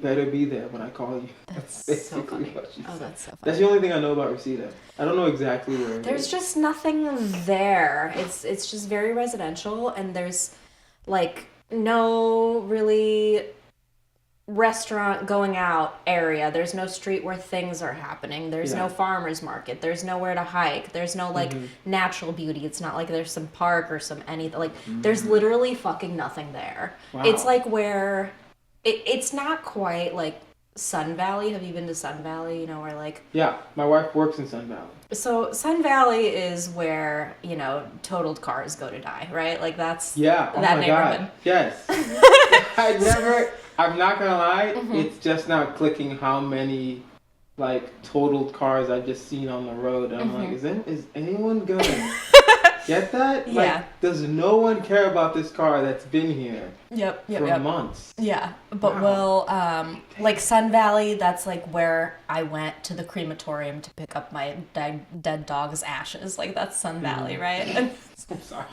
better be there when I call you. That's basically so funny. what she said. That's so funny. That's the only thing I know about Reseda. I don't know exactly where There's just nothing there. It's just very residential, and there's like no really restaurant going out area. There's no street where things are happening. There's no farmer's market. There's nowhere to hike. There's no like natural beauty. It's not like there's some park or some anything. Like there's literally fucking nothing there. Wow. It's like where it's not quite like Sun Valley. Have you been to Sun Valley? You know, where like... Yeah, my wife works in Sun Valley. So Sun Valley is where, you know, totaled cars go to die, right? Like that's that neighborhood. God. Yes. I'm not gonna lie, it's just now clicking how many like totaled cars I've just seen on the road. And I'm like, is anyone gonna get that? Like, does no one care about this car that's been here for months? Yeah, but like Sun Valley, that's like where I went to the crematorium to pick up my dead dog's ashes. Like that's Sun Valley, right? And I'm sorry.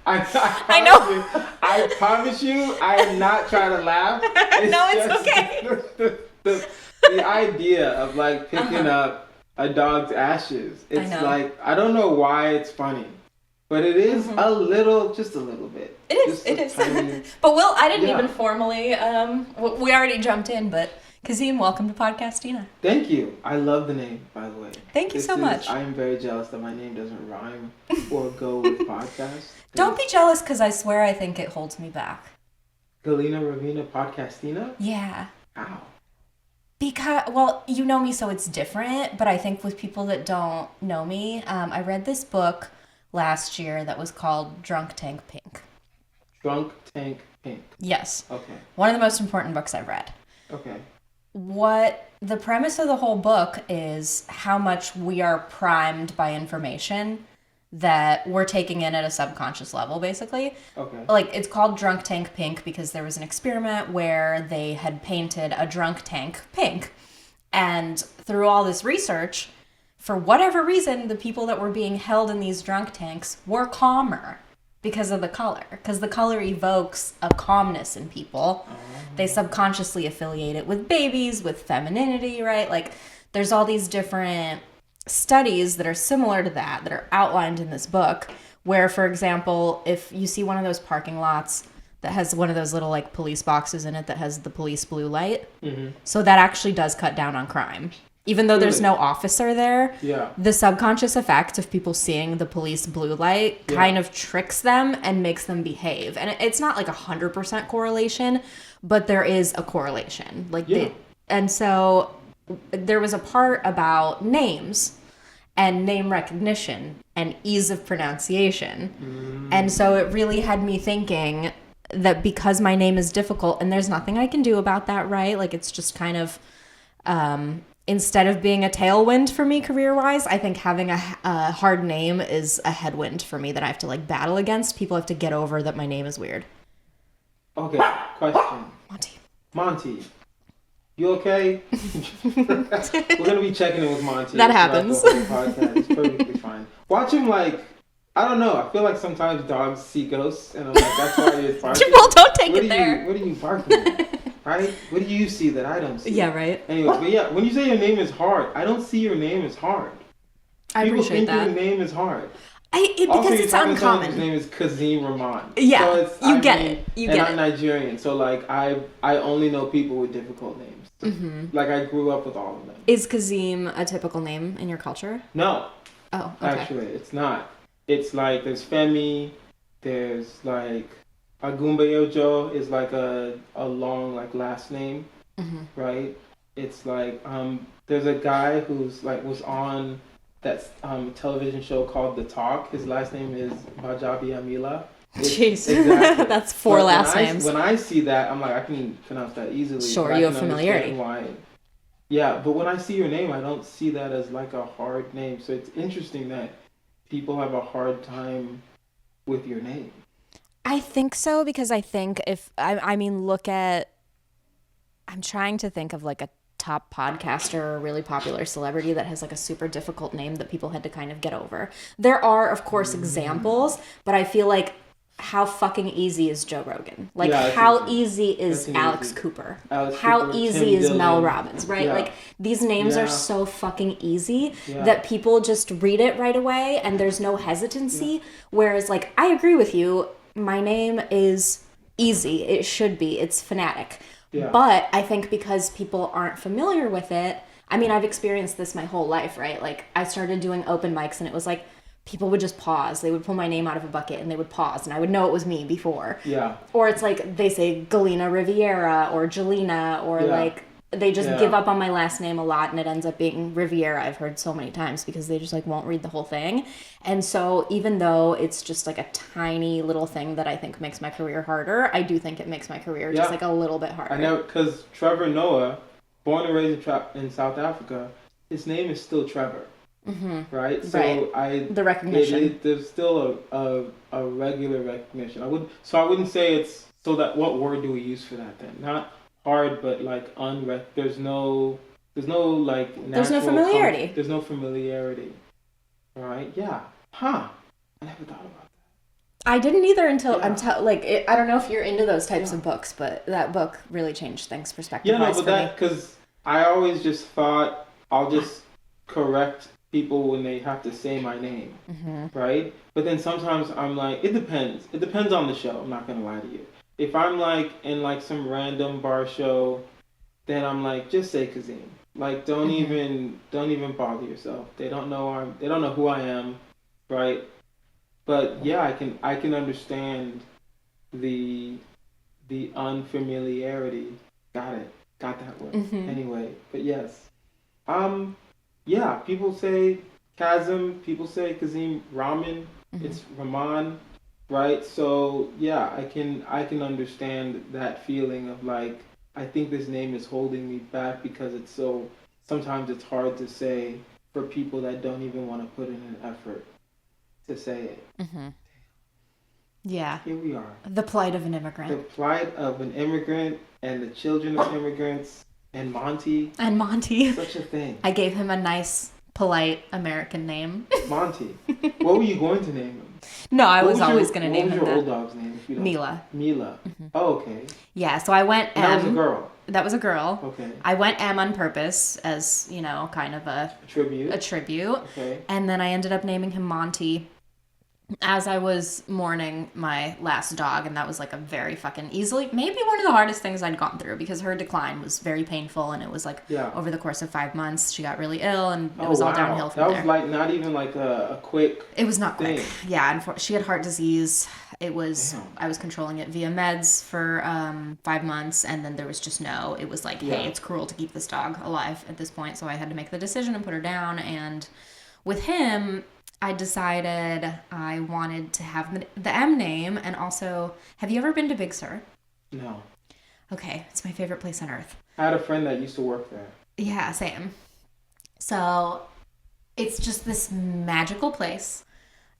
I know. I promise you, I am not trying to laugh. It's okay. The idea of like picking up a dog's ashes. It's like, I don't know why it's funny, but it is just a little bit. It is. Tiny... But Will, I didn't even formally, we already jumped in, but Kazeem, welcome to Podcastina. Thank you. I love the name, by the way. Thank you so much. I am very jealous that my name doesn't rhyme or go with podcast. Don't be jealous, because I swear I think it holds me back. Galina, Rivina, Podcastina? Yeah. How? Because, well, you know me, so it's different, but I think with people that don't know me, I read this book last year that was called Drunk Tank Pink. Drunk Tank Pink? Yes. Okay. One of the most important books I've read. Okay. What the premise of the whole book is how much we are primed by information that we're taking in at a subconscious level, basically. Okay. Like, it's called Drunk Tank Pink because there was an experiment where they had painted a drunk tank pink. And through all this research, for whatever reason, the people that were being held in these drunk tanks were calmer because of the color. Because the color evokes a calmness in people. They subconsciously affiliate it with babies, with femininity, right? Like, there's all these different studies that are similar to that are outlined in this book, where, for example, if you see one of those parking lots that has one of those little like police boxes in it that has the police blue light, so that actually does cut down on crime. Even though there's no officer there, the subconscious effect of people seeing the police blue light kind of tricks them and makes them behave. And it's not like 100% correlation, but there is a correlation. And so there was a part about names and name recognition and ease of pronunciation. And so it really had me thinking that because my name is difficult and there's nothing I can do about that, right? Like, it's just kind of, instead of being a tailwind for me career-wise, I think having a hard name is a headwind for me that I have to like battle against. People have to get over that my name is weird. Okay, question. Monty. You okay? We're going to be checking in with Monty. That happens. It's perfectly fine. Watch him like, I don't know. I feel like sometimes dogs see ghosts, and I'm like, that's why you're barking. Well, don't take it there. What are you barking at? Right? What do you see that I don't see? Yeah, right. Anyways, but yeah, when you say your name is hard, I don't see your name as hard. I appreciate that. People think your name is hard. Because it's uncommon. His name is Kazeem Rahman. Yeah, so you get it. I'm Nigerian, so like I only know people with difficult names. Like I grew up with all of them. Is Kazeem a typical name in your culture? No. Oh, okay. Actually, it's not. It's like there's Femi, there's like Agumbayojo is like a long like last name, right? It's like there's a guy who's like was on that television show called The Talk. His last name is Bajabi Amila. Jeez, exactly. That's four last names. When I see that, I'm like, I can pronounce that easily. Sure, you have familiarity. Yeah, but when I see your name, I don't see that as like a hard name. So it's interesting that people have a hard time with your name. I think so, because I think look at, I'm trying to think of like a top podcaster or a really popular celebrity that has like a super difficult name that people had to kind of get over. There are, of course, examples, but I feel like how fucking easy is Joe Rogan? Like, Yeah, how easy is That's Alex easy. Cooper? Alex How Cooper, easy Tim is Mel Dillon. Robbins, right? Yeah. Like, these names are so fucking easy that people just read it right away and there's no hesitancy. Whereas, like, I agree with you. My name is easy. It should be. It's Fanatic. Yeah. But I think because people aren't familiar with it, I mean, I've experienced this my whole life, right? Like, I started doing open mics and it was like, people would just pause. They would pull my name out of a bucket and they would pause and I would know it was me before. Yeah. Or it's like they say Galina Riviera or Galina or like they just give up on my last name a lot and it ends up being Riviera. I've heard so many times because they just like won't read the whole thing. And so even though it's just like a tiny little thing that I think makes my career harder, I do think it makes my career just like a little bit harder. I know, because Trevor Noah, born and raised in South Africa, his name is still Trevor. Mm-hmm. Right? So the recognition. There's still a regular recognition. I wouldn't say it's so that what word do we use for that then? Not hard, but like there's no like there's no familiarity. There's no familiarity. Right? Yeah. Huh. I never thought about that. I didn't either until I don't know if you're into those types of books, but that book really changed things perspective. Yeah, no, but that because I always just thought I'll just correct people when they have to say my name, right? But then sometimes I'm like, it depends. It depends on the show. I'm not gonna lie to you. If I'm like in like some random bar show, then I'm like, just say Kazeem. Like, don't even bother yourself. They don't know who I am, right? But yeah, I can understand the unfamiliarity. Got that one. Anyway, but yes. Yeah, people say Kazim, people say Kazeem Rahman, it's Rahman, right? So yeah, I can understand that feeling of like, I think this name is holding me back because sometimes it's hard to say for people that don't even want to put in an effort to say it. Yeah. Here we are. The plight of an immigrant. The plight of an immigrant and the children of immigrants. And Monty. Such a thing. I gave him a nice, polite American name. Monty. What were you going to name him? No, I was always going to name him What was your old dog's name? If you don't Mila. Mila. Oh, okay. Yeah, so I went M. That was a girl. That was a girl. Okay. I went M on purpose as, kind of a tribute. Okay. And then I ended up naming him Monty as I was mourning my last dog, and that was like a very fucking maybe one of the hardest things I'd gone through because her decline was very painful, and it was like over the course of 5 months she got really ill, and it was all downhill from there. That was like not even like a quick. It was not quick. Yeah, she had heart disease. It was I was controlling it via meds for 5 months, and then there was just it was like, hey, it's cruel to keep this dog alive at this point, so I had to make the decision and put her down. And with him, I decided I wanted to have the M name, and also, have you ever been to Big Sur? No. Okay, it's my favorite place on earth. I had a friend that used to work there. Yeah, same. So, it's just this magical place.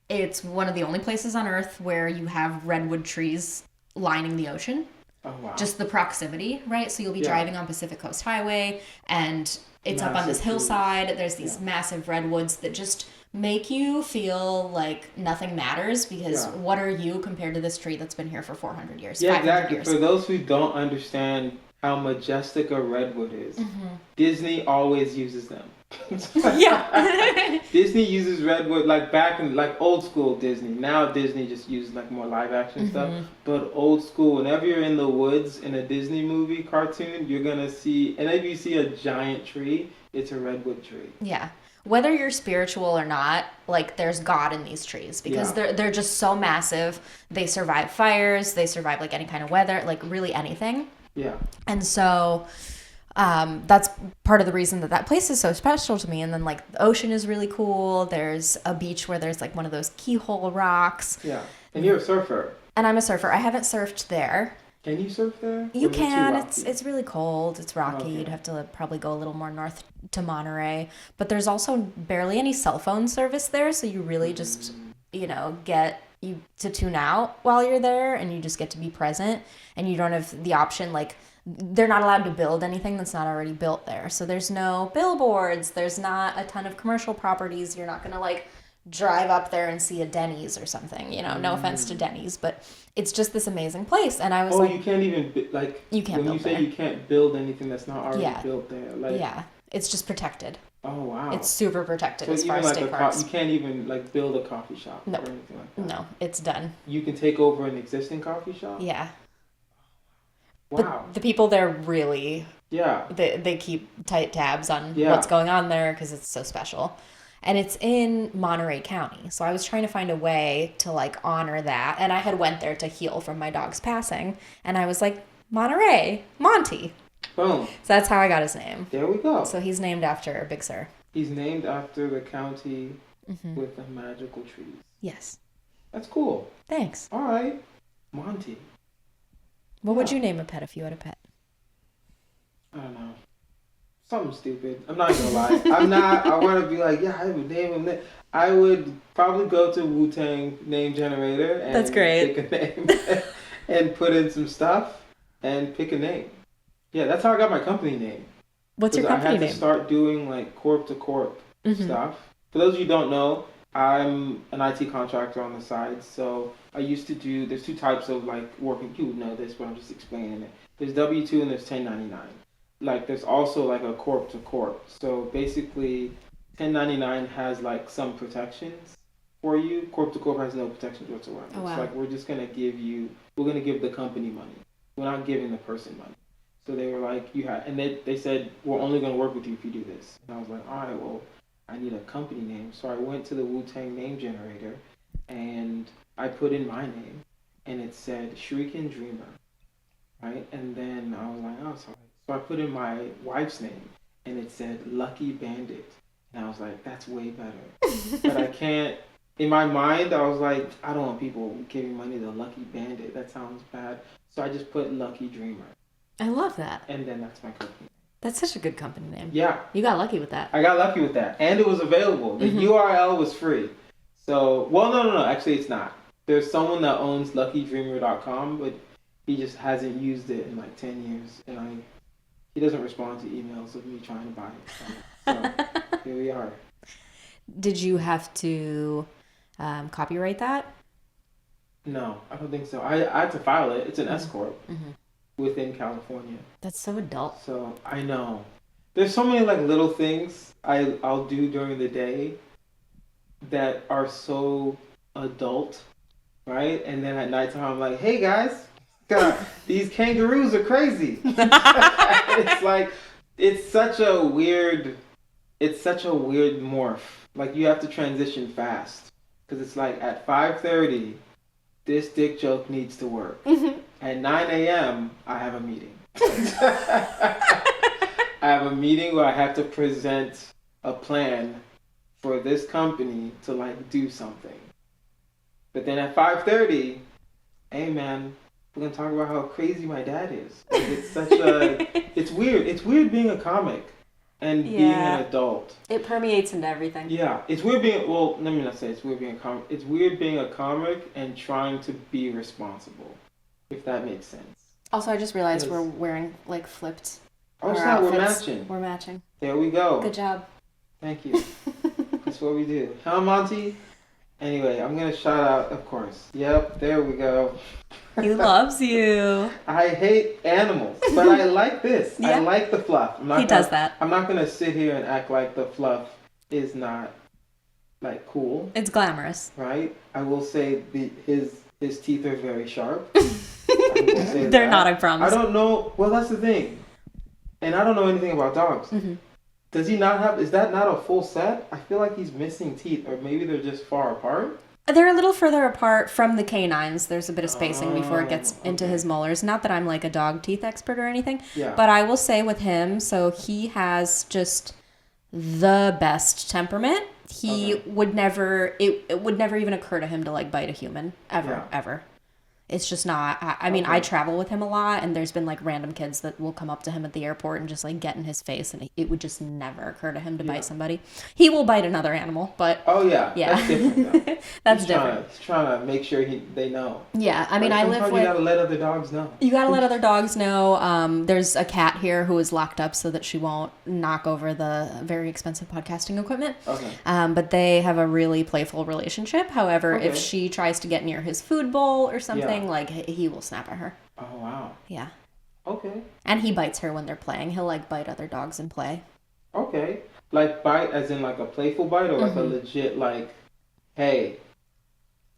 It's one of the only places on earth where you have redwood trees lining the ocean. Oh, wow. Just the proximity, right? So you'll be driving on Pacific Coast Highway, and it's up on this hillside. There's these massive redwoods that just make you feel like nothing matters because what are you compared to this tree that's been here for 400 years, 500 years? For those who don't understand how majestic a redwood is, Disney always uses them. Disney uses redwood like back in like old school Disney. Now Disney just uses like more live action stuff. But old school, whenever you're in the woods in a Disney movie cartoon, you're gonna see, and if you see a giant tree, it's a redwood tree. Yeah. Whether you're spiritual or not, like there's God in these trees because they're just so massive. They survive fires. They survive like any kind of weather, like really anything. Yeah. And so that's part of the reason that place is so special to me. And then like the ocean is really cool. There's a beach where there's like one of those keyhole rocks. Yeah. And you're a surfer. And I'm a surfer. I haven't surfed there. Can you surf there? You can. It's really cold. It's rocky. Okay. You'd have to probably go a little more north to Monterey. But there's also barely any cell phone service there, so you really just, get you to tune out while you're there, and you just get to be present, and you don't have the option, like, they're not allowed to build anything that's not already built there. So there's no billboards. There's not a ton of commercial properties. You're not going to, like, drive up there and see a Denny's or something, you know, no offense to Denny's, but it's just this amazing place. And I was like, you can't even, you can't when build you say there. you can't build anything that's not already built there. Yeah, it's just protected. Oh, wow. It's super protected So as far as state parks. you can't even, build a coffee shop or anything like that? No, it's done. You can take over an existing coffee shop? Yeah. Wow. The people there really... Yeah. They keep tight tabs on what's going on there because it's so special. And it's in Monterey County. So I was trying to find a way to honor that. And I had went there to heal from my dog's passing. And I was like, Monterey, Monty. Boom. So that's how I got his name. There we go. So he's named after Big Sur. He's named after the county with the magical trees. Yes. That's cool. Thanks. All right. Monty. What would you name a pet if you had a pet? I don't know. Something stupid. I'm not gonna lie. I want to be I would name him that. I would probably go to Wu-Tang name generator and That's great. pick a name and put in some stuff and pick a name. Yeah, that's how I got my company name. What's your company name? I had to start doing corp to corp stuff. For those of you who don't know, I'm an IT contractor on the side. So I used to do, there's two types of working, you would know this, but I'm just explaining it. There's W-2 and there's 1099. There's also a corp to corp. So basically 1099 has some protections for you. Corp to corp has no protections whatsoever. Oh, wow. It's we're going to give the company money. We're not giving the person money. So they were and they said, we're only going to work with you if you do this. And I was like, all right, well, I need a company name. So I went to the Wu-Tang name generator and I put in my name and it said Shuriken Dreamer. Right? And then I was like, oh, sorry. So I put in my wife's name and it said Lucky Bandit. And I was like, that's way better. But I can't, in my mind, I was like, I don't want people giving money to Lucky Bandit. That sounds bad. So I just put Lucky Dreamer. I love that. And then that's my company. That's such a good company name. Yeah. You got lucky with that. I got lucky with that. And it was available. The URL was free. So, no. Actually, it's not. There's someone that owns luckydreamer.com, but he just hasn't used it in 10 years. And he doesn't respond to emails of me trying to buy it. So here we are. Did you have to copyright that? No, I don't think so. I had to file it. It's an S corp within California. That's so adult. So I know. There's so many little things I'll do during the day that are so adult, right? And then at nighttime I'm like, hey guys, God, these kangaroos are crazy. It's such a weird morph. You have to transition fast because it's at 5:30, this dick joke needs to work. At 9 a.m., I have a meeting. I have a meeting where I have to present a plan for this company to do something. But then at 5:30, hey man, we're gonna talk about how crazy my dad is. It's weird. It's weird being a comic and being an adult. It permeates into everything. Yeah, it's weird let me not say it's weird being a comic. It's weird being a comic and trying to be responsible, if that makes sense. Also, I just realized we're wearing flipped. Oh, so we're matching. We're matching. There we go. Good job. Thank you. That's what we do. Huh, Monty? Anyway, I'm going to shout out, of course. Yep, there we go. He loves you. I hate animals, but I like this. Yeah. I like the fluff. He does that. I'm not going to sit here and act like the fluff is not, cool. It's glamorous. Right? I will say his teeth are very sharp. They're not, I promise. I don't know. Well, that's the thing. And I don't know anything about dogs. Does he not have, is that not a full set? I feel like he's missing teeth, or maybe they're just far apart. They're a little further apart from the canines. There's a bit of spacing before it gets into his molars. Not that I'm a dog teeth expert or anything, but I will say with him, so he has just the best temperament. He would never, it would never even occur to him to bite a human, ever. It's just not. I mean, I travel with him a lot, and there's been like random kids that will come up to him at the airport and just like get in his face, and it would just never occur to him to bite somebody. He will bite another animal, but yeah, that's different. Though. That's different. He's trying to make sure they know. Yeah, I mean, I live with. You gotta let other dogs know. You gotta let other dogs know. There's a cat here who is locked up so that she won't knock over the very expensive podcasting equipment. Okay. But they have a really playful relationship. However, if she tries to get near his food bowl or something, like he will snap at her. Oh wow. Yeah. Okay. And he bites her when they're playing. He'll like bite other dogs and play. Okay. Like bite as in like a playful bite or like a legit like, hey.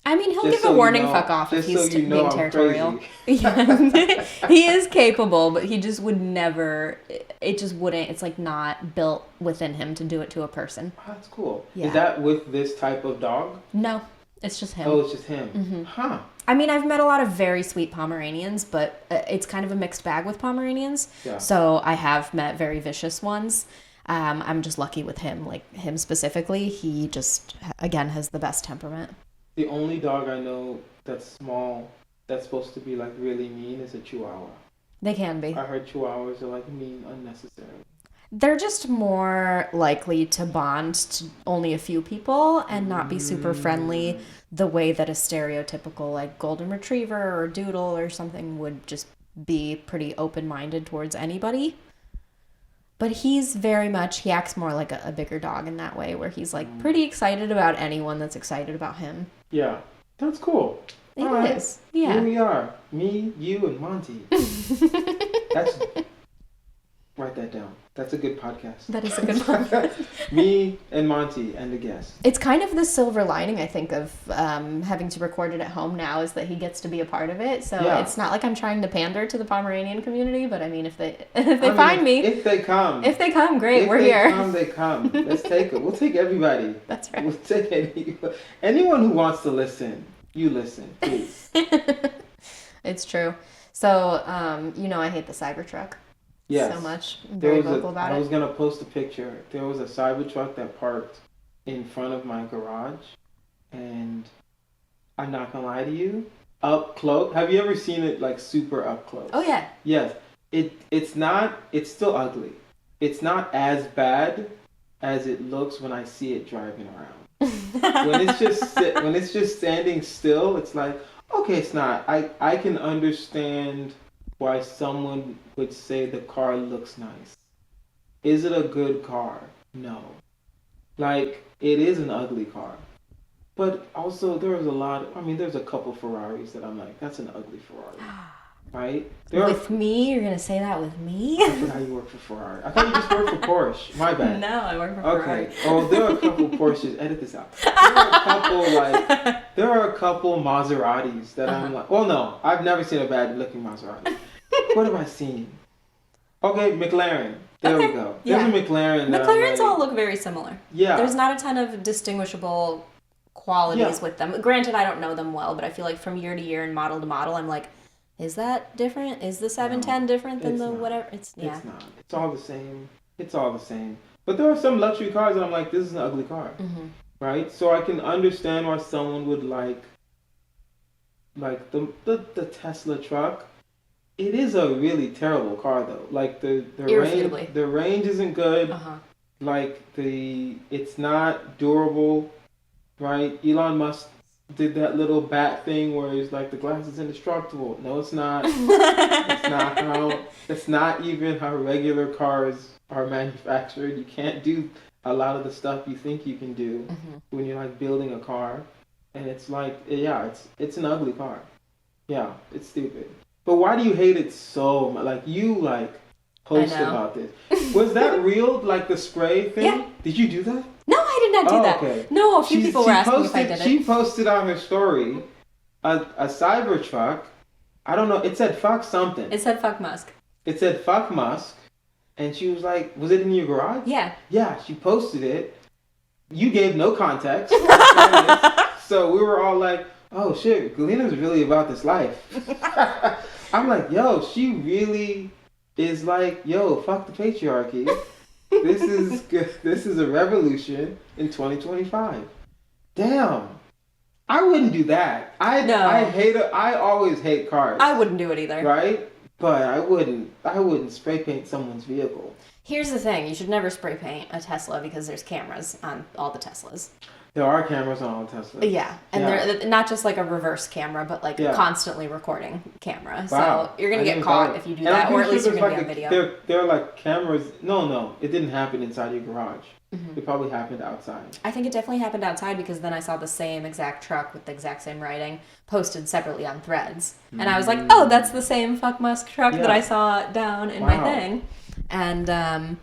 I mean, he'll give a warning fuck off if he's being territorial. Yeah. He is capable, but he just would never, it just wouldn't, it's like not built within him to do it to a person. Oh, that's cool. Yeah. Is that with this type of dog? No, it's just him. Oh, it's just him. Mm-hmm. Huh. I mean, I've met a lot of very sweet Pomeranians, but it's kind of a mixed bag with Pomeranians. Yeah. So I have met very vicious ones. I'm just lucky with him, like him specifically. He just, again, has the best temperament. The only dog I know that's small that's supposed to be like really mean is a Chihuahua. They can be. I heard Chihuahuas are like mean unnecessarily. They're just more likely to bond to only a few people and not be super friendly the way that a stereotypical like golden retriever or doodle or something would just be pretty open-minded towards anybody. But he's very much, he acts more like a bigger dog in that way where he's like pretty excited about anyone that's excited about him. Yeah, that's cool. It is. Yeah. Here we are. Me, you, and Monty. Write that down. That's a good podcast. That is a good podcast. Me and Monty and the guest. It's kind of the silver lining, I think, of having to record it at home now is that he gets to be a part of it. So it's not like I'm trying to pander to the Pomeranian community, but I mean, if they find me. If they come, great, we're here. If they come. Let's take it. We'll take everybody. That's right. We'll take anyone who wants to listen. You listen, please. It's true. So, I hate the Cybertruck. Yes. So much. I'm very vocal about it. I was going to post a picture. There was a Cybertruck that parked in front of my garage. And I'm not going to lie to you. Up close. Have you ever seen it like super up close? Oh, yeah. Yes. It's still ugly. It's not as bad as it looks when I see it driving around. when it's just standing still, it's like, okay, it's not. I can understand why someone would say the car looks nice. Is it a good car? No. Like, it is an ugly car. But also, there's a couple Ferraris that I'm like, that's an ugly Ferrari. Right? With me? You're going to say that with me? I forgot you work for Ferrari. I thought you just worked for Porsche. My bad. No, I work for Ferrari. Okay. Oh, there are a couple Porsches. Edit this out. There are a couple Maseratis that I'm like, well, no. I've never seen a bad looking Maserati. What have I seen? Okay, McLaren. There we go. There's a McLaren. McLarens all look very similar. Yeah. There's not a ton of distinguishable qualities with them. Granted, I don't know them well, but I feel like from year to year and model to model, I'm like, is that different? Is the 710 different than the whatever? It's not. It's all the same. It's all the same. But there are some luxury cars that I'm like, this is an ugly car. Mm-hmm. Right? So I can understand why someone would like the Tesla truck. It is a really terrible car though. Like the range isn't good. Uh-huh. Like it's not durable, right? Elon Musk did that little bat thing where he's like the glass is indestructible. No, it's not. It's not even how regular cars are manufactured. You can't do a lot of the stuff you think you can do when you're like building a car. And it's like, it's an ugly car. Yeah, it's stupid. But why do you hate it so much? Like, you, posted about this. Was that real, like the spray thing? Yeah. Did you do that? No, I did not do that. Okay. No, a few people were asking if I did it. She posted on her story a Cybertruck. I don't know. It said fuck something. It said fuck Musk. It said fuck Musk. And she was like, was it in your garage? Yeah. Yeah, she posted it. You gave no context. So we were all like, oh shit, Galina's really about this life. I'm like, yo, she really is like, yo, fuck the patriarchy. This is good. This is a revolution in 2025. Damn. I wouldn't do that. No. I always hate cars. I wouldn't do it either. Right? But I wouldn't spray paint someone's vehicle. Here's the thing. You should never spray paint a Tesla because there's cameras on all the Teslas. There are cameras on all Teslas. Yeah. And they're not just like a reverse camera, but like a constantly recording camera. Wow. So you're going to get caught if you do that, or at least you're going to be on video. They're like cameras. No. It didn't happen inside your garage. Mm-hmm. It probably happened outside. I think it definitely happened outside because then I saw the same exact truck with the exact same writing posted separately on Threads. And I was like, oh, that's the same Fuck Musk truck that I saw down in my thing. And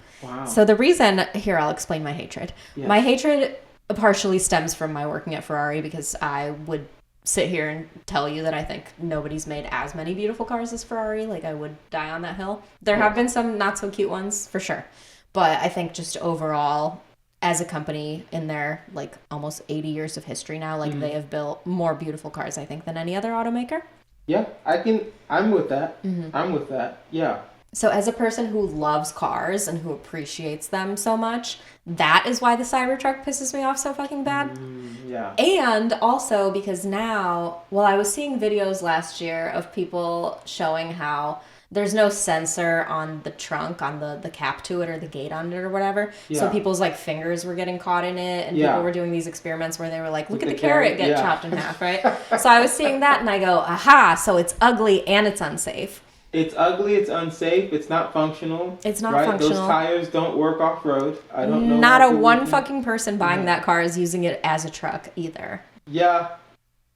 so the reason, here, I'll explain my hatred. Yes. My hatred partially stems from my working at Ferrari because I would sit here and tell you that I think nobody's made as many beautiful cars as Ferrari. Like, I would die on that hill. There have been some not so cute ones, for sure. But I think just overall, as a company in their like almost 80 years of history now, like they have built more beautiful cars, I think, than any other automaker. Yeah, I'm with that. Mm-hmm. I'm with that. Yeah. So as a person who loves cars and who appreciates them so much, that is why the Cybertruck pisses me off so fucking bad. Yeah. And also because now, well, I was seeing videos last year of people showing how there's no sensor on the trunk, on the cap to it or the gate on it or whatever. Yeah. So people's like fingers were getting caught in it, and people were doing these experiments where they were like, look at the carrot get chopped in half, right? So I was seeing that and I go, aha, so it's ugly and it's unsafe. It's ugly, it's unsafe, it's not functional. It's not functional. Those tires don't work off-road. I don't know. Not a one fucking person buying that car is using it as a truck either. Yeah.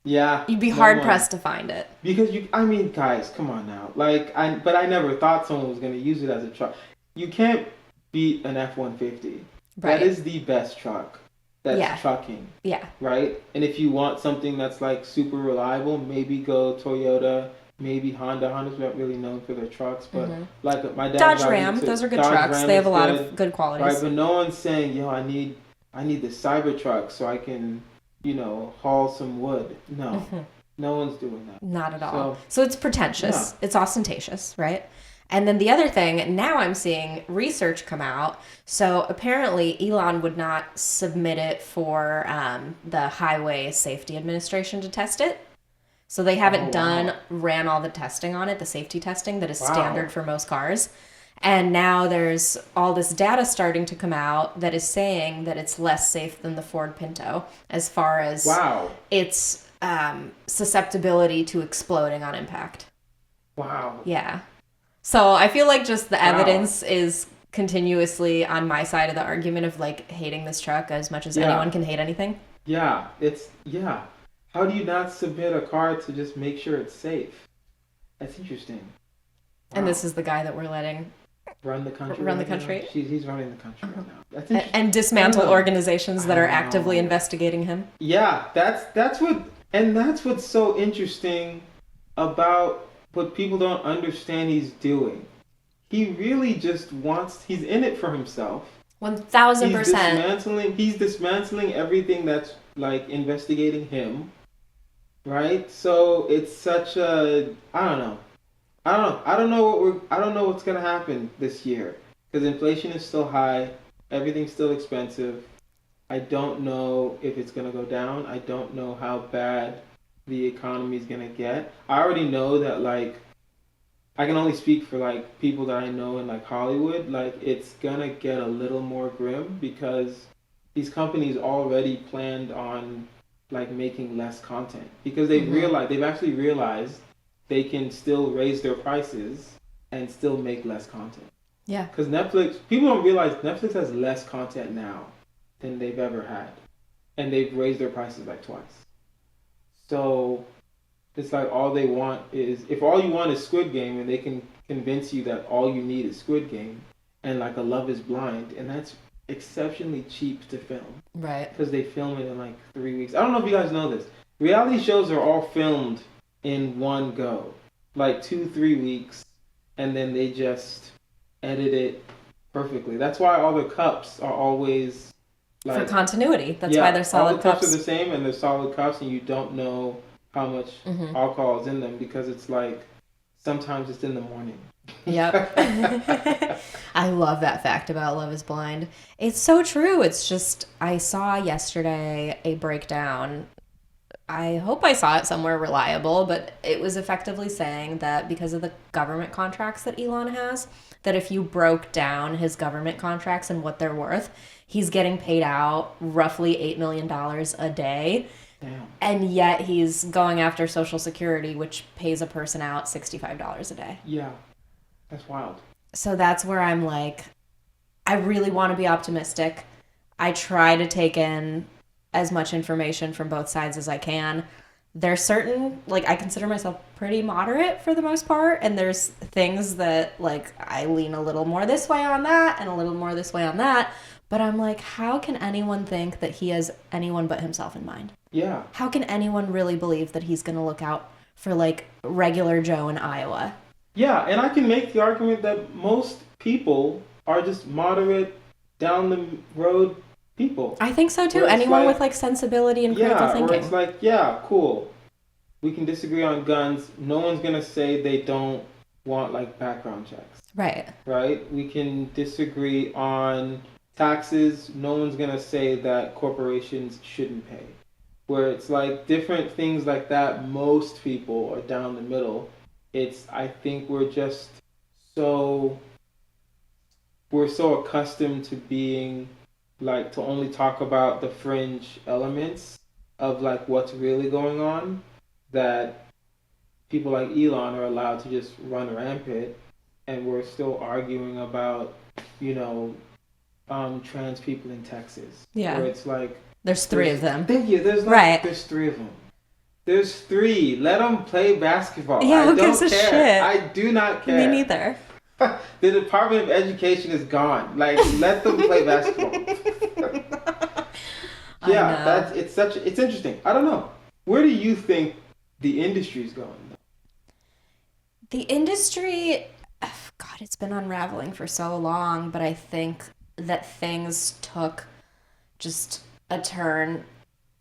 You'd be hard-pressed to find it. Because guys, come on now. But I never thought someone was going to use it as a truck. You can't beat an F-150. Right. That is the best truck. That's trucking. Yeah. Right? And if you want something that's like super reliable, maybe go Toyota. Maybe Honda. Honda's not really known for their trucks, but like my dad. Dodge Ram, those are good trucks. They have a lot of good qualities. Right, but no one's saying, I need the Cybertruck so I can, haul some wood. No, no one's doing that. Not at all. So it's pretentious. Yeah. It's ostentatious, right? And then the other thing, now I'm seeing research come out. So apparently Elon would not submit it for the Highway Safety Administration to test it. So they haven't ran all the testing on it, the safety testing that is standard for most cars. And now there's all this data starting to come out that is saying that it's less safe than the Ford Pinto as far as its susceptibility to exploding on impact. Wow. Yeah. So I feel like just the evidence is continuously on my side of the argument of like hating this truck as much as anyone can hate anything. Yeah. How do you not submit a car to just make sure it's safe? That's interesting. Wow. And this is the guy that we're letting run the country. He's running the country right now. That's interesting. And dismantle organizations that are actively investigating him. Yeah, that's what's so interesting about what people don't understand he's doing. He really just he's in it for himself. 1,000%. He's dismantling everything that's like investigating him. Right? So it's such I don't know. I don't know what's going to happen this year because inflation is still high, everything's still expensive. I don't know if it's going to go down. I don't know how bad the economy is going to get. I already know that like I can only speak for like people that I know in like Hollywood, like it's going to get a little more grim because these companies already planned on like making less content because they've actually realized they can still raise their prices and still make less content. Yeah. Because people don't realize Netflix has less content now than they've ever had. And they've raised their prices like twice. So it's like all they want is, if all you want is Squid Game and they can convince you that all you need is Squid Game and like a Love is Blind, and that's exceptionally cheap to film. Right. Because they film it in like 3 weeks. I don't know if you guys know this. Reality shows are all filmed in one go. Like 2-3 weeks. And then they just edit it perfectly. That's why all the cups are always like... For continuity. That's why they're solid cups. All the cups are the same and they're solid cups and you don't know how much alcohol is in them because it's like... Sometimes it's in the morning. Yep. I love that fact about Love is Blind. It's so true. It's just, I saw yesterday a breakdown I hope I saw it somewhere reliable, but it was effectively saying that because of the government contracts that Elon has, that if you broke down his government contracts and what they're worth, he's getting paid out roughly $8 million a day. Damn. And yet he's going after Social Security, which pays a person out $65 a day. Yeah. That's wild. So that's where I'm like, I really want to be optimistic. I try to take in as much information from both sides as I can. There's certain, like, I consider myself pretty moderate for the most part, and there's things that, like, I lean a little more this way on that and a little more this way on that, but I'm like, how can anyone think that he has anyone but himself in mind? Yeah. How can anyone really believe that he's going to look out for, like, regular Joe in Iowa? Yeah, and I can make the argument that most people are just moderate, down the road people. I think so too. Anyone with like sensibility and critical thinking. Where it's like, yeah, cool. We can disagree on guns. No one's gonna say they don't want like background checks. Right. Right? We can disagree on taxes. No one's gonna say that corporations shouldn't pay. Where it's like different things like that, most people are down the middle. I think we're so accustomed to being like to only talk about the fringe elements of like what's really going on, that people like Elon are allowed to just run rampant, and we're still arguing about, trans people in Texas. Yeah. Where it's like there's three of them. There's three of them. There's three. Let them play basketball. Yeah, who gives a care. shit? I do not care. Me neither. The Department of Education is gone. Like, let them play basketball. Yeah, it's interesting. I don't know. Where do you think the industry's going? The industry, God, it's been unraveling for so long, but I think that things took just a turn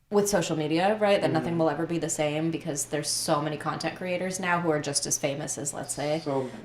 with social media, right? That nothing will ever be the same because there's so many content creators now who are just as famous as, let's say,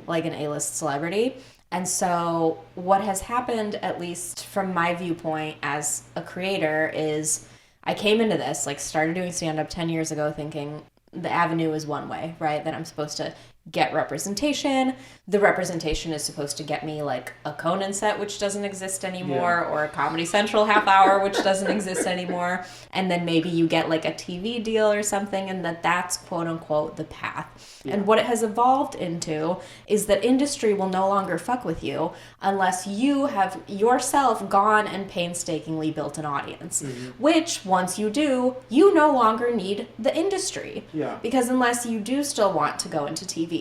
like an A-list celebrity. And so what has happened, at least from my viewpoint as a creator, is I came into this, like started doing stand-up 10 years ago thinking the avenue is one way, right? That I'm supposed to get representation. The representation is supposed to get me like a Conan set, which doesn't exist anymore, or a Comedy Central half hour, which doesn't exist anymore. And then maybe you get like a TV deal or something, and that's quote unquote the path. Yeah. And what it has evolved into is that industry will no longer fuck with you unless you have yourself gone and painstakingly built an audience, which once you do, you no longer need the industry. Yeah. Because unless you do still want to go into TV,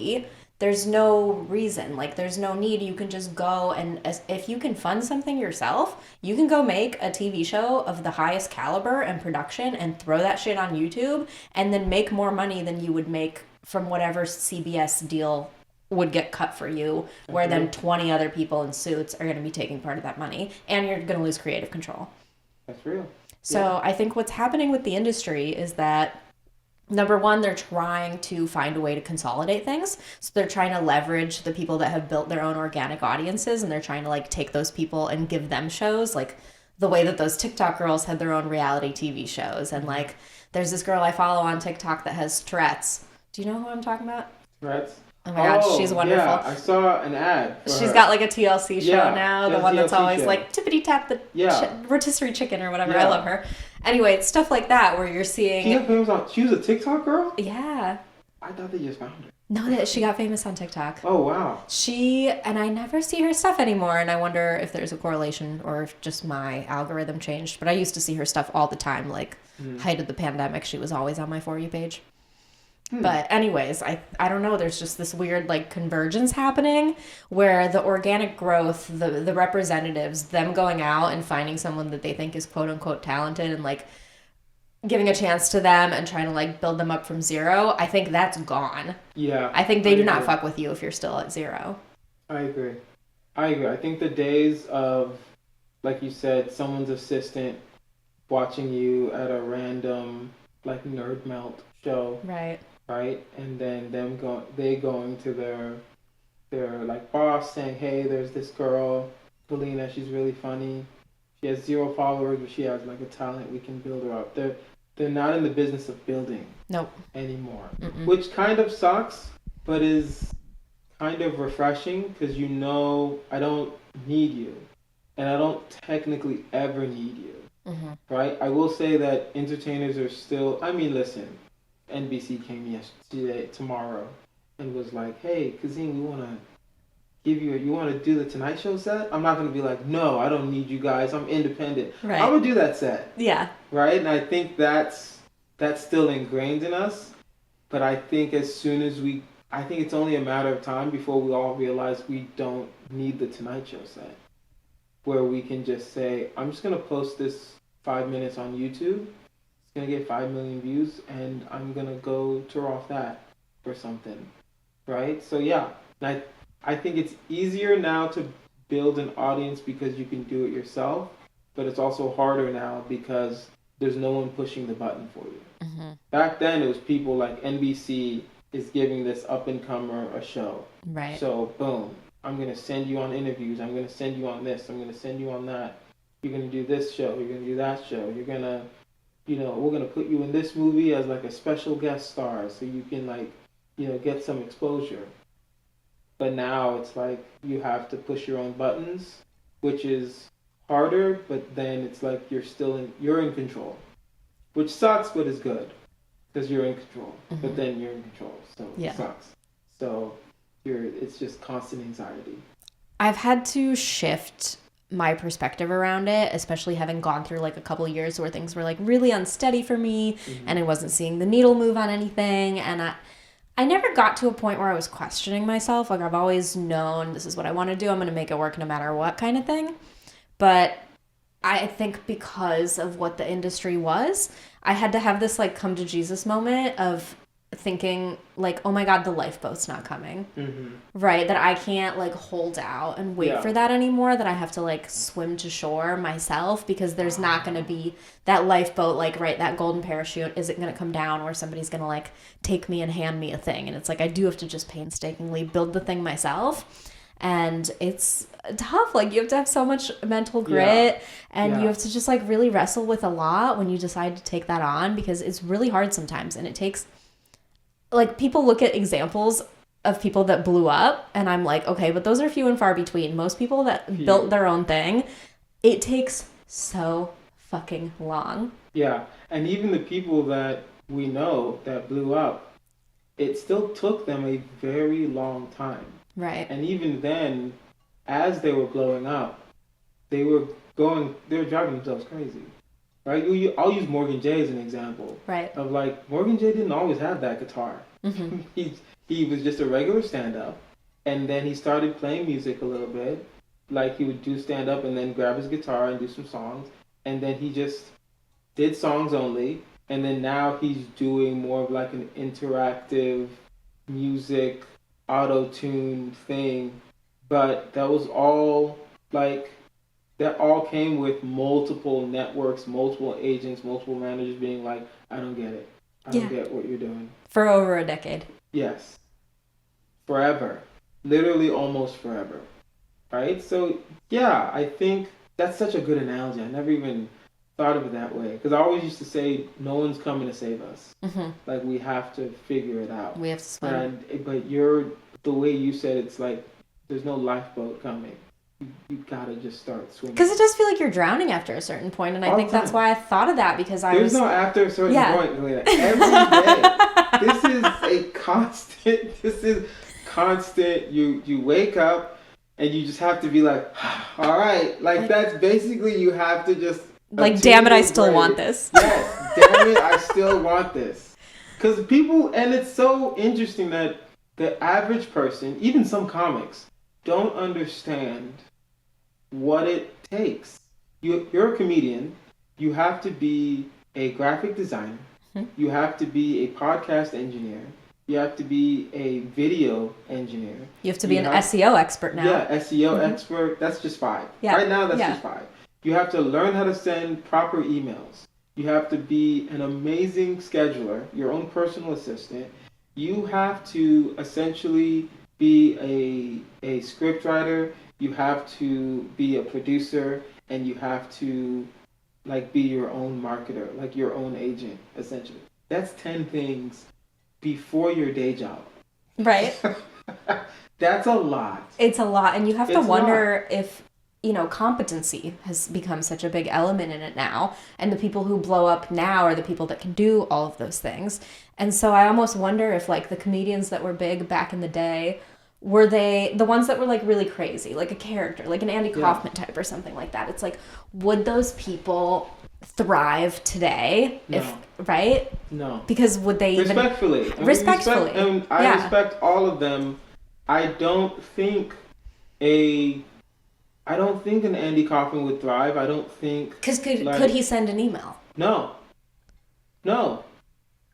there's no reason, like there's no need. You can just go and if you can fund something yourself, you can go make a TV show of the highest caliber and production and throw that shit on YouTube and then make more money than you would make from whatever CBS deal would get cut for you, where then 20 other people in suits are going to be taking part of that money and you're going to lose creative control. That's real. So I think what's happening with the industry is that number one, they're trying to find a way to consolidate things. So they're trying to leverage the people that have built their own organic audiences, and they're trying to like take those people and give them shows, like the way that those TikTok girls had their own reality TV shows. And like, there's this girl I follow on TikTok that has Tourette's. Do you know who I'm talking about? Tourette's? Oh my God, she's wonderful. Yeah, I saw an ad for She's her. got like a TLC show now, the one that's always show. like tippity tap the rotisserie chicken or whatever. Yeah. I love her. Anyway, it's stuff like that where you're seeing. She was a TikTok girl? Yeah. I thought they just found her. No, that she got famous on TikTok. Oh wow. And I never see her stuff anymore, and I wonder if there's a correlation or if just my algorithm changed. But I used to see her stuff all the time, like height of the pandemic. She was always on my For You page. But anyways, I don't know, there's just this weird like convergence happening where the organic growth, the representatives, them going out and finding someone that they think is quote unquote talented and like giving a chance to them and trying to like build them up from zero, I think that's gone. Yeah. I think they do not fuck with you if you're still at zero. I agree. I think the days of, like you said, someone's assistant watching you at a random like nerd melt show. Right, and then they going to their like boss saying, hey, there's this girl, Galina, she's really funny. She has 0 followers, but she has like a talent. We can build her up. they're not in the business of building Nope. anymore, Mm-mm. which kind of sucks, but is kind of refreshing because I don't need you, and I don't technically ever need you. Mm-hmm. Right? I will say that entertainers are still. I mean, listen, NBC came tomorrow, and was like, "Hey, Kazeem, we want to give you. You want to do the Tonight Show set?" I'm not gonna be like, "No, I don't need you guys. I'm independent." Right. I'm gonna do that set. Yeah. Right? And I think that's still ingrained in us. But I think I think it's only a matter of time before we all realize we don't need the Tonight Show set, where we can just say, "I'm just gonna post this 5 minutes on YouTube. It's gonna get 5 million views, and I'm gonna go tour off that or something." Right? So yeah, I think it's easier now to build an audience because you can do it yourself, but it's also harder now because there's no one pushing the button for you. Mm-hmm. Back then, it was people like NBC is giving this up-and-comer a show. Right. So, boom, I'm going to send you on interviews. I'm going to send you on this. I'm going to send you on that. You're going to do this show. You're going to do that show. You're going to, we're going to put you in this movie as like a special guest star so you can get some exposure. But now it's like you have to push your own buttons, which is harder, but then it's like you're in control, which sucks, but is good because you're in control. Mm-hmm. But then you're in control, so yeah. It sucks. So it's just constant anxiety. I've had to shift my perspective around it, especially having gone through like a couple years where things were like really unsteady for me, mm-hmm. and I wasn't seeing the needle move on anything, and I never got to a point where I was questioning myself. Like, I've always known this is what I want to do. I'm going to make it work no matter what kind of thing. But I think because of what the industry was, I had to have this like come to Jesus moment of thinking like, oh my God, the lifeboat's not coming. Mm-hmm. Right? That I can't like hold out and wait for that anymore. That I have to like swim to shore myself because there's not going to be that lifeboat, like, right, that golden parachute isn't going to come down where somebody's going to like take me and hand me a thing. And it's like, I do have to just painstakingly build the thing myself. And it's tough. Like, you have to have so much mental grit and you have to just like really wrestle with a lot when you decide to take that on, because it's really hard sometimes. And it takes, like, people look at examples of people that blew up and I'm like, okay, but those are few and far between. Most people that built their own thing, it takes so fucking long. Yeah. And even the people that we know that blew up, it still took them a very long time. Right. And even then, as they were blowing up, they were driving themselves crazy. Right? I'll use Morgan J as an example. Right. Of like, Morgan J didn't always have that guitar. Mm-hmm. He was just a regular stand-up. And then he started playing music a little bit. Like, he would do stand-up and then grab his guitar and do some songs. And then he just did songs only. And then now he's doing more of like an interactive music, auto-tune thing. But that was all like, that all came with multiple networks, multiple agents, multiple managers being like, I don't get it. I don't get what you're doing. For over a decade. Yes. Forever. Literally almost forever. Right? So, yeah, I think that's such a good analogy. I never even thought of it that way. Because I always used to say, no one's coming to save us. Mm-hmm. Like, we have to figure it out. We have to swim. But the way you said, it's like, there's no lifeboat coming. You gotta just start swimming. Because it does feel like you're drowning after a certain point, and I think that's why I thought of that, because There's no after a certain point, Galina. Every day. This is constant. You wake up and you just have to be like, all right. Like, that's basically, you have to just, like, damn it, I still want this. Yes, damn it, I still want this. Because people, and it's so interesting that the average person, even some comics, don't understand what it takes. You're a comedian. You have to be a graphic designer. Mm-hmm. You have to be a podcast engineer. You have to be a video engineer. You have to be an SEO expert now. Yeah, SEO expert. That's just 5. Yeah. Right now, that's just 5. You have to learn how to send proper emails. You have to be an amazing scheduler, your own personal assistant. You have to essentially be a script writer. You have to be a producer, and you have to like be your own marketer, like your own agent, essentially. That's 10 things before your day job. Right. That's a lot. It's a lot. And you have to wonder if, competency has become such a big element in it now. And the people who blow up now are the people that can do all of those things. And so I almost wonder if, like, the comedians that were big back in the day, were they the ones that were, like, really crazy, like a character, like an Andy Kaufman type or something like that? It's like, would those people thrive today? No. Right? No. Because would they even... Respectfully. I respect all of them. I don't think an Andy Kaufman would thrive. I don't think... Because could he send an email? No.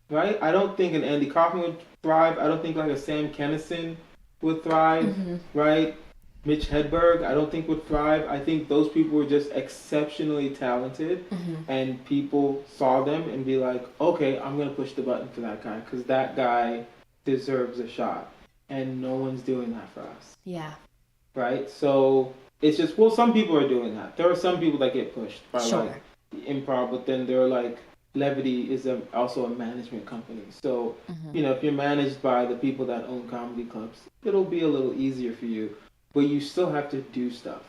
Right? I don't think an Andy Kaufman would thrive. I don't think like a Sam Kinison would thrive. Right? Mitch Hedberg, I don't think would thrive. I think those people were just exceptionally talented, and people saw them and be like, okay, I'm going to push the button for that guy because that guy deserves a shot. And no one's doing that for us. Yeah. Right? So it's just, well, some people are doing that. There are some people that get pushed by like the improv, but then they're like, Levity is also a management company. So, if you're managed by the people that own comedy clubs, it'll be a little easier for you. But you still have to do stuff,